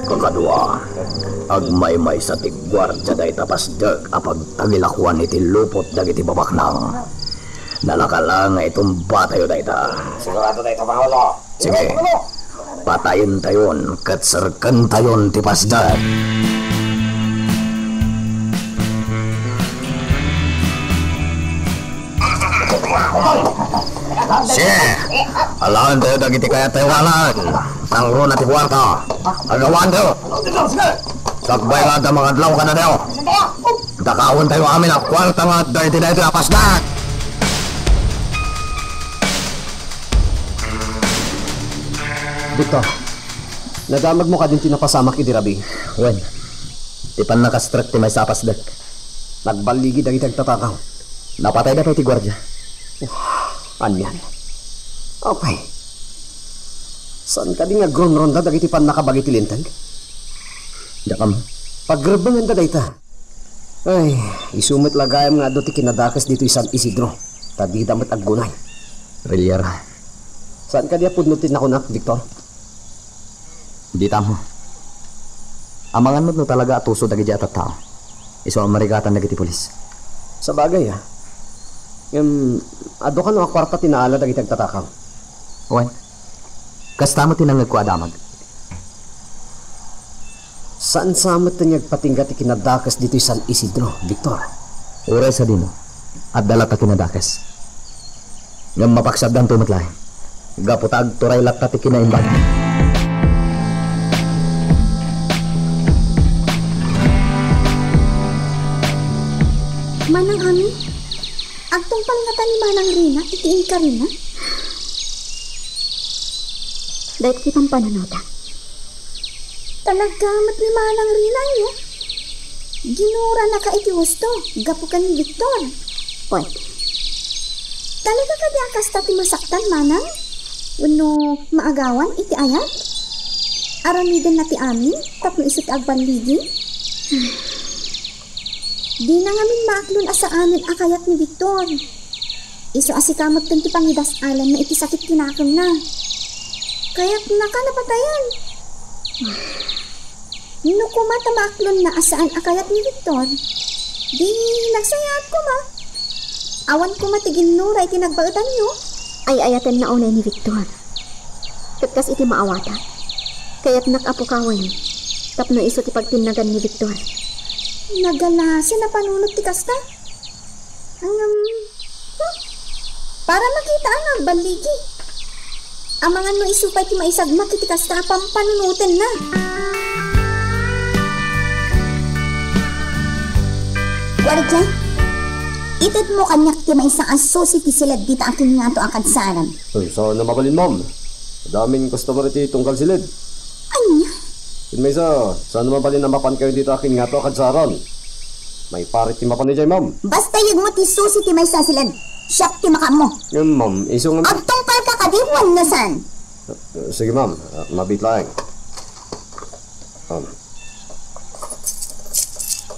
Kakadua, agmay-may sa tigwardya day tapasdag apag tagilakuan iti lupot dagiti babaknang. Nalakala nga itong batayo day ta.
Sigurado na ito, Pangulo.
Sige, patayin tayon, katsarkan tayon ti pasdag. Sige, alaan tayo dagiti kaya tayo walan. Tangro na ti kwarta. Agawan tayo. Sakbay nga ta mga adlaw ka na tayo. Dakawon tayo amin ang kwarta nga dahil ti dahil ti pasdag.
Victor, nadamag mo ka din tinapasamak idirabi.
Wen, di pa nakastruck ti may sapasdak.
Nagbaligi dagiti agtatakaw.
Napatay na pa ti gwardya.
Anyan. Okay. Saan ka di nga gronronda dagiti pan nakabagi ti lintag?
Dakam.
Pagrebangan da dayta. Ay, isumit lagayam nga do ti kinadakas dito San Isidro. Tadi damat aggunay.
Reliera.
Saan ka di apudno ti nakunak, Victor?
Di tamo. Amangan mo't no talaga atuso dagi di atat tao. Iso ang marigatan dagiti pulis.
Sa bagay ado ka no akwarta tinaala dagiti agtatakaw.
Wen, kastamo tinangag ko adamag.
Saan samot na niyagpatinggat ti kinadakas dito San Isidro, Victor?
Uray sa dino, at dalat na kinadakas. Ngam mapaksabdan tumatlay. Gaputag turay latta ti kinaimbag.
Manang Ami, agtong palngatan ni Manang Rina, itiin ka rin, ha?
Dahil kitang pananota.
Talagamat ni Manang Rina niyo. Ginura na ka iti gusto, gapo ka ni Victor.
Oy,
Talaga ka di akas ti masaktan, Manang? Uno maagawan iti ayat? Aramiden na ti amin, tapno isot agbanligi? Di na ngamin maaklon asaanin akayat ni Victor. Iso asikamot ti pangidas alam na iti sakit kinakam na. Kaya't naka napatayan. No kumata maaklon na asaan akayat ni Victor. Di nagsayat ko ma. Awan ko matigin nuray tinagbautan nyo.
ay ayatan na unay ni Victor. Katkas iti maawata. Kaya't nakapukawan. Tapno iso ti pagtinagan ni Victor.
Nagalasin na panunod ti kasta. Para makita ang agbaligi. Ang mga no isupay ti maisagmak iti kasta pampanunutin na. Guardia, itad mo kanyak ti maisang asosi ti silad dita akin nga to ang kansanan.
Ay, saan na mabalin, ma'am? Daming customer iti tungkal silid.
Anya?
Kinmaysa, saan na mabalin na mapan kayo dito akin nga to ang kansaran? May parit ti mapan ni Jay, ma'am.
Basta yun mo ti susi ti may sasilad. Siyak ti makam mo.
Yan, ma'am. Iso nga...
Agtong pal ka kadiwan na san.
Sige, ma'am. Mabit lang.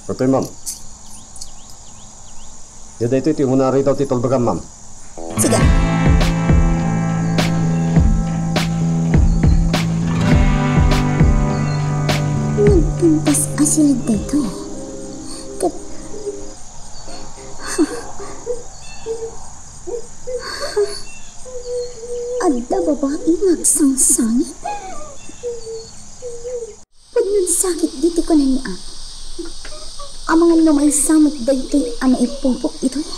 Ito ma'am. Yada ito hunari daw ti tolbagan, ma'am.
Sige. Nagpuntas asilad dito eh. Adda babae nagsangsangit. Pag nagsakit dito ko na niya. Ang mga lumay samot dito ang naipupok ito eh.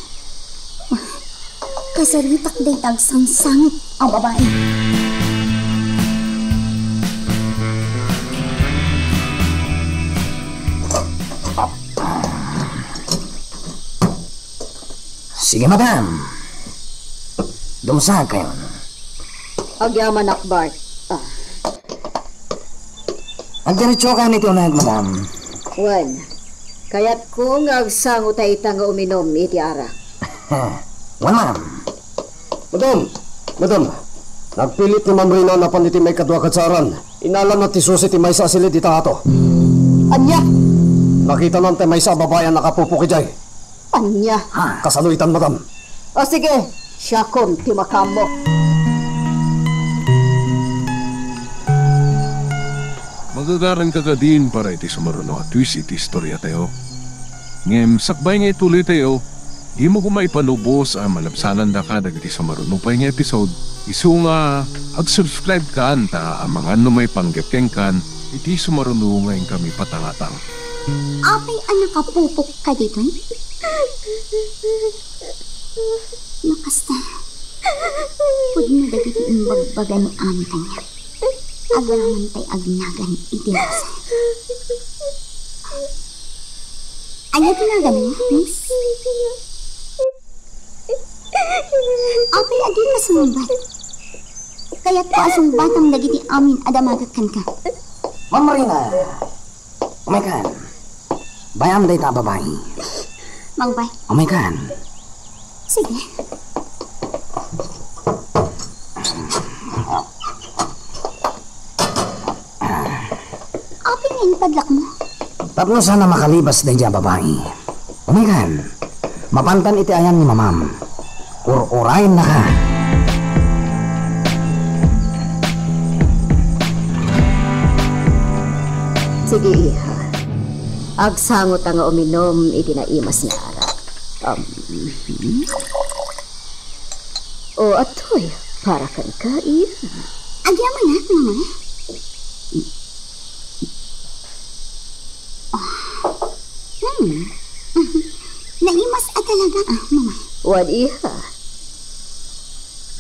Kasaritak dito nagsangsangit ang babae.
Sige, madam. Dumsa kayo.
Agyaman akbar.
Agdiretso ka nito na, madam.
Wen, kaya't kung agsango tayo nga uminom iti ara.
Wan, madam.
Madam. Nagpilit ni Ma'am Rina na paniti may kadwa katsaran. Inalan na ti susi ti may sa silid ita ato.
Anya?
Nakita lang ti may sa babayan nakapupo ki Jay.
Anya?
Kasaluitan, madam.
O sige, Siya kon ti makamo.
Magagaran ka din para iti sumaruno at twist iti istorya tayo. Ngem, sakbay nga ituloy tayo, di mo ko maipanubos ang malabsanan da ka dagiti sumaruno pa nga episode. Isu nga, ag-subscribe ka ta ang mga ano may panggapkeng kan, iti sumaruno ngayon kami patangatang.
Apay anak kapupok ka dito eh? Nakasta. Pwede na dagiti imbagbagan ni Ami kanya. Agaraman tay agnagan iti rasa. Ano tinagan mo, miss? Apay agi ka sumumbat. Kaya't ko asong batang dagiti amin adamagat kan ka.
Ma'am Marina, umaykan. Bayam day ta babae.
Mangbay.
Umaykan.
Sige. Apay nga yung padlak mo.
Tapno sana makalibas day dyan babae. Umaykan. Mapantan iti ayan ni mamam. Ur-urayin na ka.
Sige, iha. Agsangot nga uminom, itinaimas nga arak. O atoy, para kan ka, iha.
Agyaman na, mama. Naimas at talaga, mama.
Wan, iha.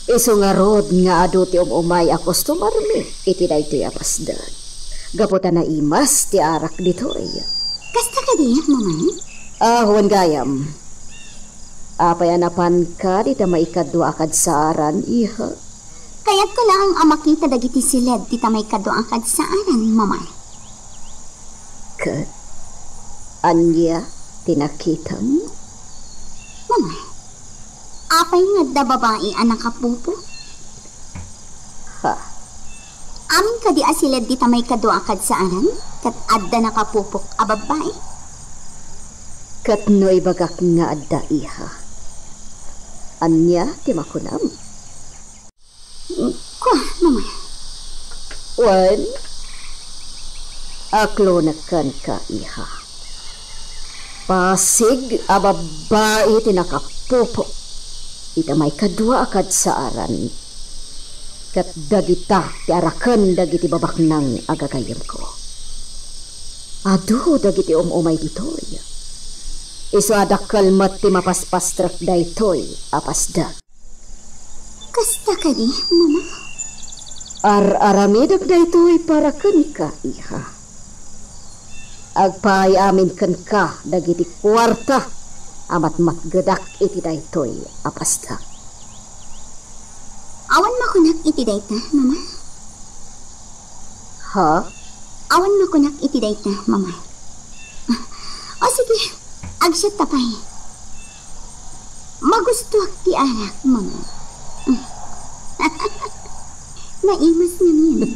Iso nga rod nga adu ti umay akos tumarmi, itinay apasdan. Gaputan na imas ti arak dito iya.
Kasta ka diyak, mama?
Huwan gayam. Apay anapan ka, di ta maikadwa akad saaran, iha.
Kaya't ko lang ang makita dagiti siled, di ta may kadwa akad saaran, mama.
Kat, anya, tinakita mo?
Mama, apay nga da babae anak kapupo?
Ha?
Amin ka di asilad di ta may kadwa akad saaran? Kat adda nakapupok a babae?
Kat no'y bagak nga adda iha. Anya, ti makunam?
Kwa, mama.
Wan, aklo na kan ka iha. Pasig a babae ti nakapupok. Ita may kadwa akad saaran. Kat dagita ti arakan dagiti babak nang agagayam ko. Adu dagiti umay ditoy. Isu adak kalmat ti mapaspastrak daytoy apasda.
Kasta ka di, mama?
Ar-aramidag daytoy para kan ka, iha. Agpay amin kan ka dagiti kwarta amat matgadak iti daytoy apasda.
Awan makunak iti dayta, mama?
Ha?
Awan makunak iti dayta, mama. O sige, agsyat tapay. Magustuak ti anak, mama. Naimas namin.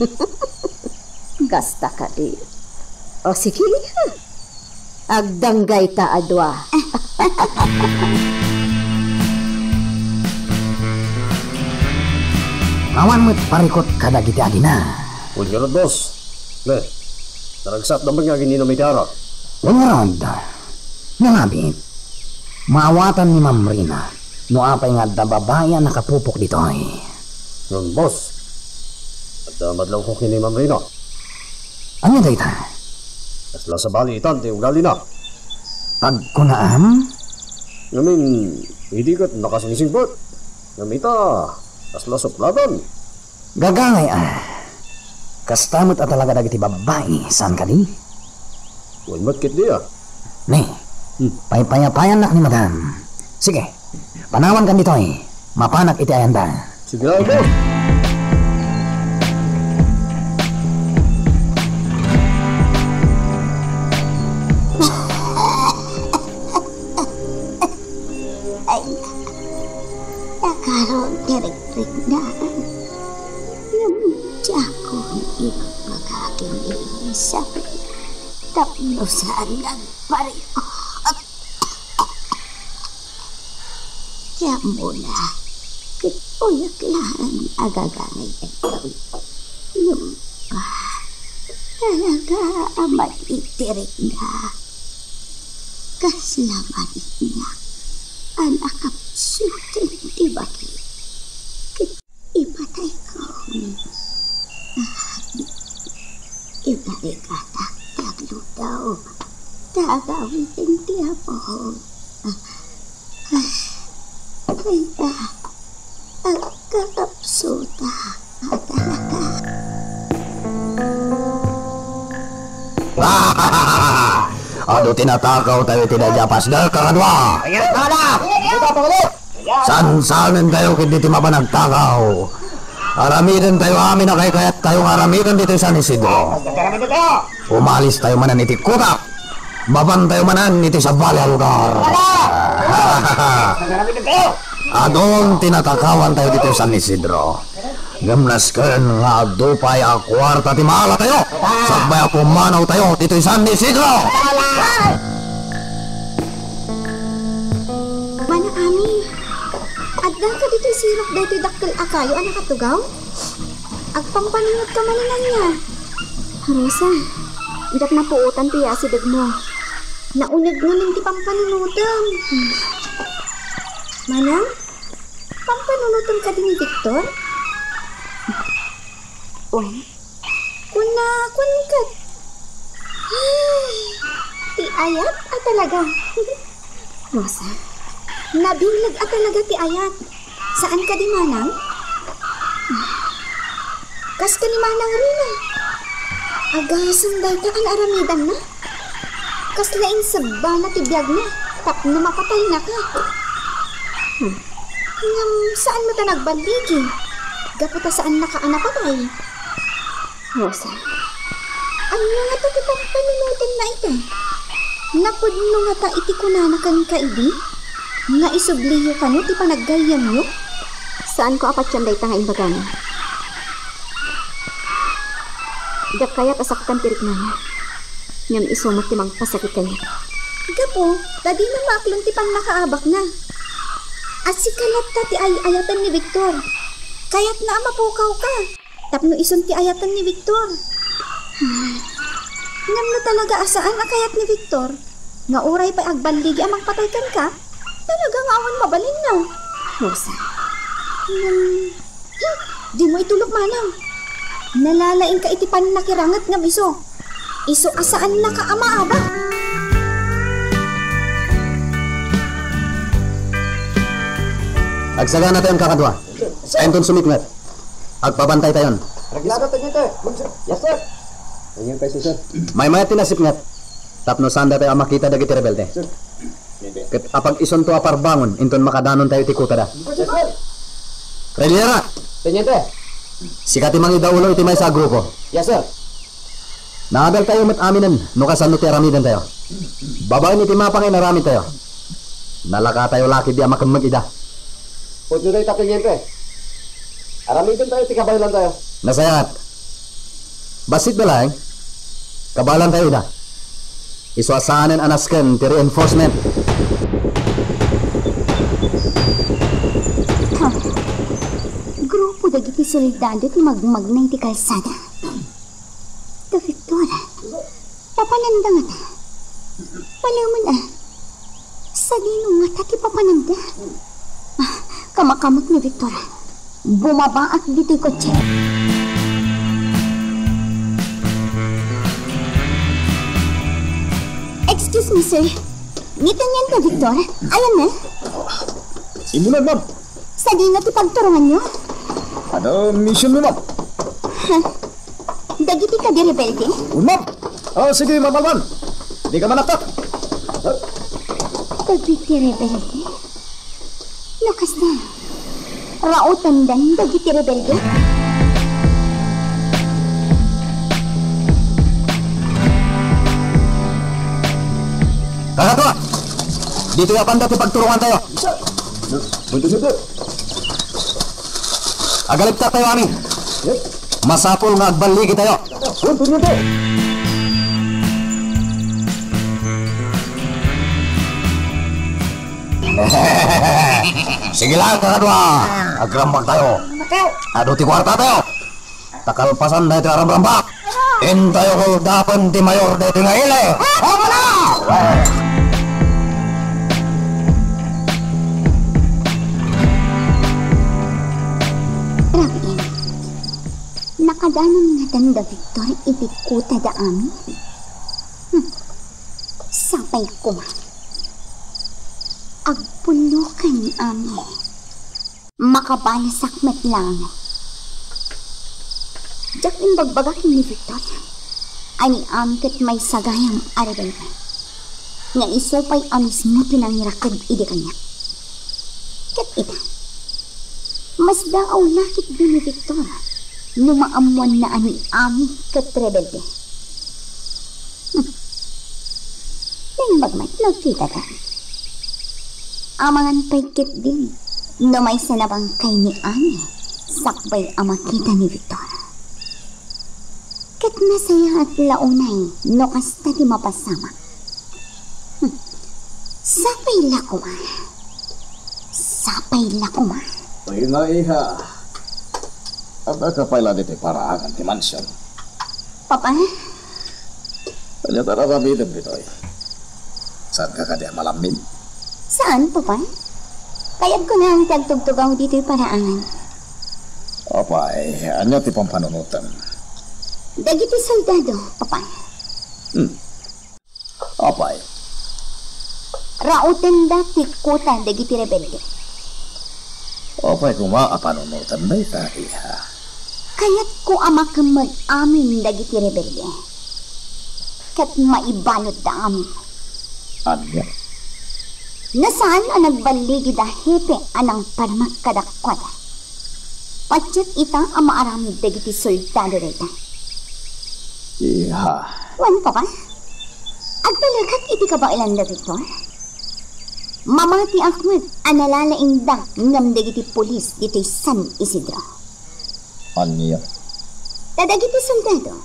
Kasta ka di. O sige, agdanggay ta adwa.
Awan mo't parikot kada giti agina.
Ulit boss. Le, naragsat naman nga ginino may tara.
Ungarad, nangabit. Maawatan ni Ma'am Rina. No apay nga da babae ang nakapupok dito ay.
Nun boss. At madlaw ko kini Ma'am Rina.
Ano dayta?
Kasla sa balitan, ti ugali na.
Pagkunaan?
Ngamin, hindi ka't nakasingsingpot. Ngamita, kasla suplatan.
Gagangay kastamot at talaga dagiti babae. Saan ka di?
Huwag matkit di
Ne, paypayapayan nak ni madam. Sige, panawan kan dito eh. Mapanak iti ayanda.
Sige lang boss.
Ay, nakaroon tirik-rik na. Namutya ko ang ibang pag-aking isa. Tapno saan nagpareho. Kaya muna,
Uyak lang agagangay ang gawin. Yung talaga maitirik na. Kaslaman niya anak kapsutin di baki. Ipatay ko. Ipatay ka tagludaw. Tagawitin tiya po. Kaya agkakapsuta talaga.
Ado tinatakaw tayo tinajapas na kakadwa. Sansanin tayo kung di mapanagtakaw. Aramidan tayo amin na kayat tayong aramidan dito sa San Isidro. Umalis tayo manan iti kutak. Baban tayo manan iti sa balya lugar. Adong tinatakawan tayo dito sa San Isidro. Gamnasken nga dupay a kwarta ti maala tayo. Sagbay ako manaw tayo dito sa San Isidro.
Mana kami. Adda ka dito sirok dito dakkel akayo anak katugaw. Agpampaningot ka maninan niya. Rosa, idak na puutan ti asideg mo. Naunag namin ti pampaninutan. Manang, pampanunutan ka din ni Victor? Kun ka. Ti ayat at talaga. Rosa, nabinglag at talaga ti ayat. Saan ka di manang? Kas ka ni manang rin eh. Agasan dahi ka ang aramidan na. Kas laing sabba na ti biyag na. Tap na mapatay na ka. Saan mo ta nagbaligi? Gapata saan nakaanapatay? Rosa, ano nga ta kitang panunutin na ito? Napudno nga ta iti kunanakan ka idi? Nga isubliyo ka no, ti panaggayam yo? Saan ko apat yan dahi ta nga imbagana? Dak kaya tasaktan tirik na niya. Ngam isumot ti magpasakit kanya. Gapo, dadi na maaklong ti pang nakaabak na. At si kalat ta ti ayatan ni Victor. Kaya't na mapukaw ka. Tapno ison ti ayatan ni Victor. Ngam na talaga asaan ang kayat ni Victor. Nga uray pa agbaligi amang pataykan ka. Talaga nga awan mabalin na. Rosa. Di mo itulog manang. Nalalaing ka itipan nakirangat ngam iso. Iso asaan na ka amaaba.
Agsaga na tayong kakadwa. Enton sumitngat. Agpabantay tayon.
Reglado tayo. Yes, sir. Ayun tayo, sir.
May mayat tinasipngat. Tapno sanda tayo makita dagiti rebelde. Ket apag ison to aparbangon, inton makadanon tayo ti kutada.
Yes, sir.
Reliera.
Teniente.
Sikati mangi daulo iti may sa grupo.
Yes, sir.
Naabel tayo mat aminan, no kasano ti aramidan tayo. Babae ni ti mapangay naramid tayo. Nalaka tayo laki di amakam mag-ida.
Pudyo tayo ta, teniente. Aramidan tayo, ti kabaylan tayo.
Nasayat. Basit ba lang? Kabalan tayo da. Iswasanen anasken ti reinforcement.
Grupo dagiti soldado ti magmagnay ti kalsada. Ta Victor, papananda nga ta. Palaman sa dino nga ta ti papananda. Kamakamot ni Victor. Bumaba at dito'y kotse. Excuse me, sir. Ngito niyan ka, Victor. Ayan na.
Imulan, ma'am.
Sa di nga ti pagturungan nyo?
Ano mission mo, ma'am?
Dagiti ka di rebelde?
Ma'am. Sige, ma'am Alman. Di ka manaktak.
Dagiti rebelde? Lakas na. Rautan dan dagiti rebelde?
Kakatwa! Dito yung panda ti pagturungan tayo. Agalipta tayo amin. Masapol nga agbaligi tayo.
Sige lang, kakadwa. Agrambag tayo. Ado ti kwarta tayo. Takalpasan na ito arambambak. Intayo ko dapan ti mayor na ito nga ile. Hama na!
Rabiin, nakadanan nga tanda Victor itikuta da amin. Sapay ko man. Agpulukan ni amin. Makabalasak lang. Jak imbagbagak ni Victor. Ani amket may sagayang arabay. Nga isupay amis mo pinangirakad ide kanya. Kat ita. Mas daaw lakit din ni Victor. Numaamuan na ani ami kat rebelde. Yung bagmat, nagkita ka. Amangan paikit din. No may sanabang kay ni Ani. Sakbay ang makita ni Victor. Kat masaya at launay. No kasta di mapasama. Sapay lakuma. Sapay lakuma.
Ay na iha. Ada ka pala dito para akan ti mansyon.
Papa?
Kanya tara rabitin bitoy. Saan ka kanya malamin?
Saan, Papa? Kayag ko na ang tagtugtugaw dito'y paraan.
Apay, anya ti pampanunutan.
Dagiti soldado, Papa.
Apay.
Rauten dati kuta dagiti rebelde.
Apay kumaapanunutan na ita iha.
Kaya't ko amakamag amin dagiti rebelde. Kat maibalot da amin.
Anya?
Nasaan ang nagbaligi da hepe anang parmakadakwada. Patsat ita ang maaramid dagiti soldado rita.
Iha.
Wan pa ba? Agtalagat iti ka ba ilan da Victor? Mamati Ahmed analalaing da ngam dagiti polis dito'y San Isidro.
Anya?
Tadagiti soldado.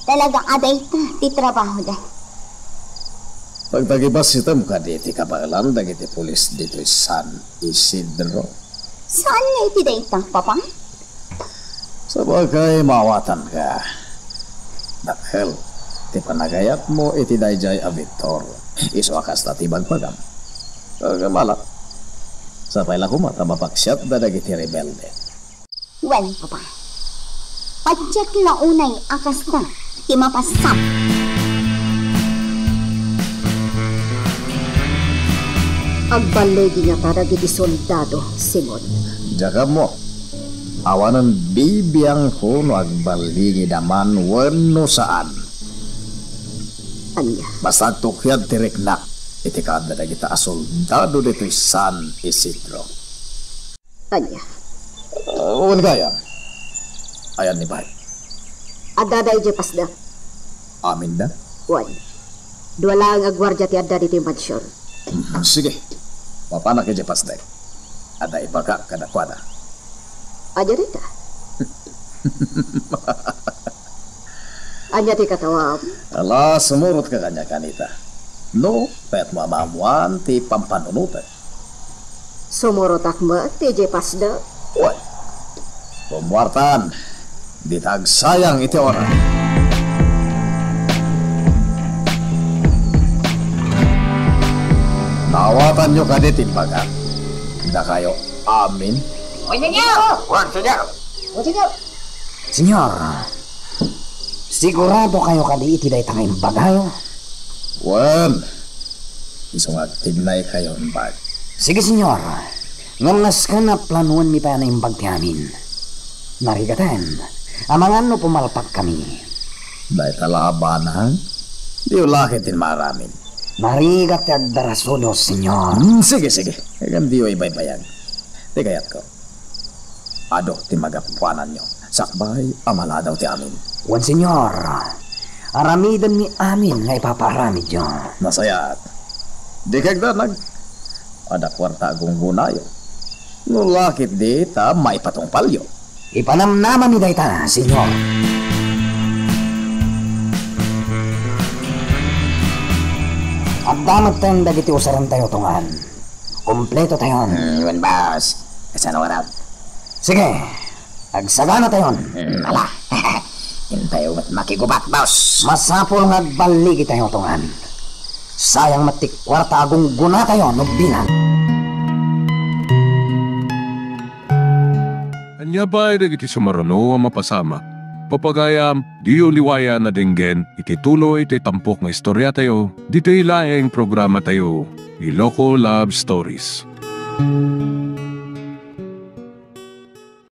Talaga aday ta ti trabaho da.
Pagtagibas ito mukha diti kabalan dagiti pulis dito'y San Isidro.
Saan nga iti dayta, Papa?
Sa bagay mawatan ka. Dakhel, ti panagayat mo iti dayjay a Victor. Iso akas na ti bagpagam. Malak. Sa pala kumata mapaksyat da dagiti rebelde.
Well, Papa. Patsyak launay akas na ti mapasap.
Agbalegi nga tarag iti soldado, Simon.
Jaga mo. Awanan bibiyang ko no agbaligi daman wano saan.
Anya?
Basta tukyad tiriknak. Iti kada na kita soldado dito'y San Isidro.
Anya?
Uwan kaya. Ayan ni Bay.
Adaday di pasda.
Amin na?
Wan. Dua lang agwardya ti adda dito yung mansyon.
Sige. Papanak iti pasday. Ada ibaka kadakwada.
Anya rita? Anya ti katawam?
Ala, sumurot ka kanya kanita. No, pet mamamuan ti pampanunutan.
Sumurot akma ti di pasda.
Uy. Pumuartan. Ditag sayang iti oras. Nawatan nyo kadit imbaga. Hindi kayo amin.
O, senyor! Wan, senyor! O, senyor!
Senyor, sigurado kayo kadi iti day tanging bagay?
Wan, isong agtignay kayo imbag.
Sige, senyor. Ngamnas ka na planuan mi pa na imbag ti amin. Narigatan, amangan no pumalpak kami.
Dahil talaabanan, di ulakit din maramin.
Narigat ti agdarasono, senyor.
Sige, sige. Kagam di o ibay-bayag. Di kayat ko. Ado, ti magapuanan nyo. Sakbay, amala daw ti amin.
Wan, senyor. Aramidan mi amin nga ipaparamid nyo.
Nasayat. Di kagdanag. Ada kwarta agong gunayo. Nulakit di ta maipatong palyo.
Ipanamnaman mi dayta, senyor. At damat tayong dagiti usaran tayo tungan. Kompleto tayon.
Yun, boss. Kasano ka raw?
Sige, agsagana tayon.
Ala. Hintayo at makigubat, boss.
Masapol nga baligi tayo tungan. Sayang matik kwarta agong guna tayo no bilang.
Anya ba ay iti sumarano ang mapasama? Papagayam, di uliwaya na dinggen, iti tuloy iti tampok nga istorya tayo, dito ilaeng programa tayo, Iloko Love Stories.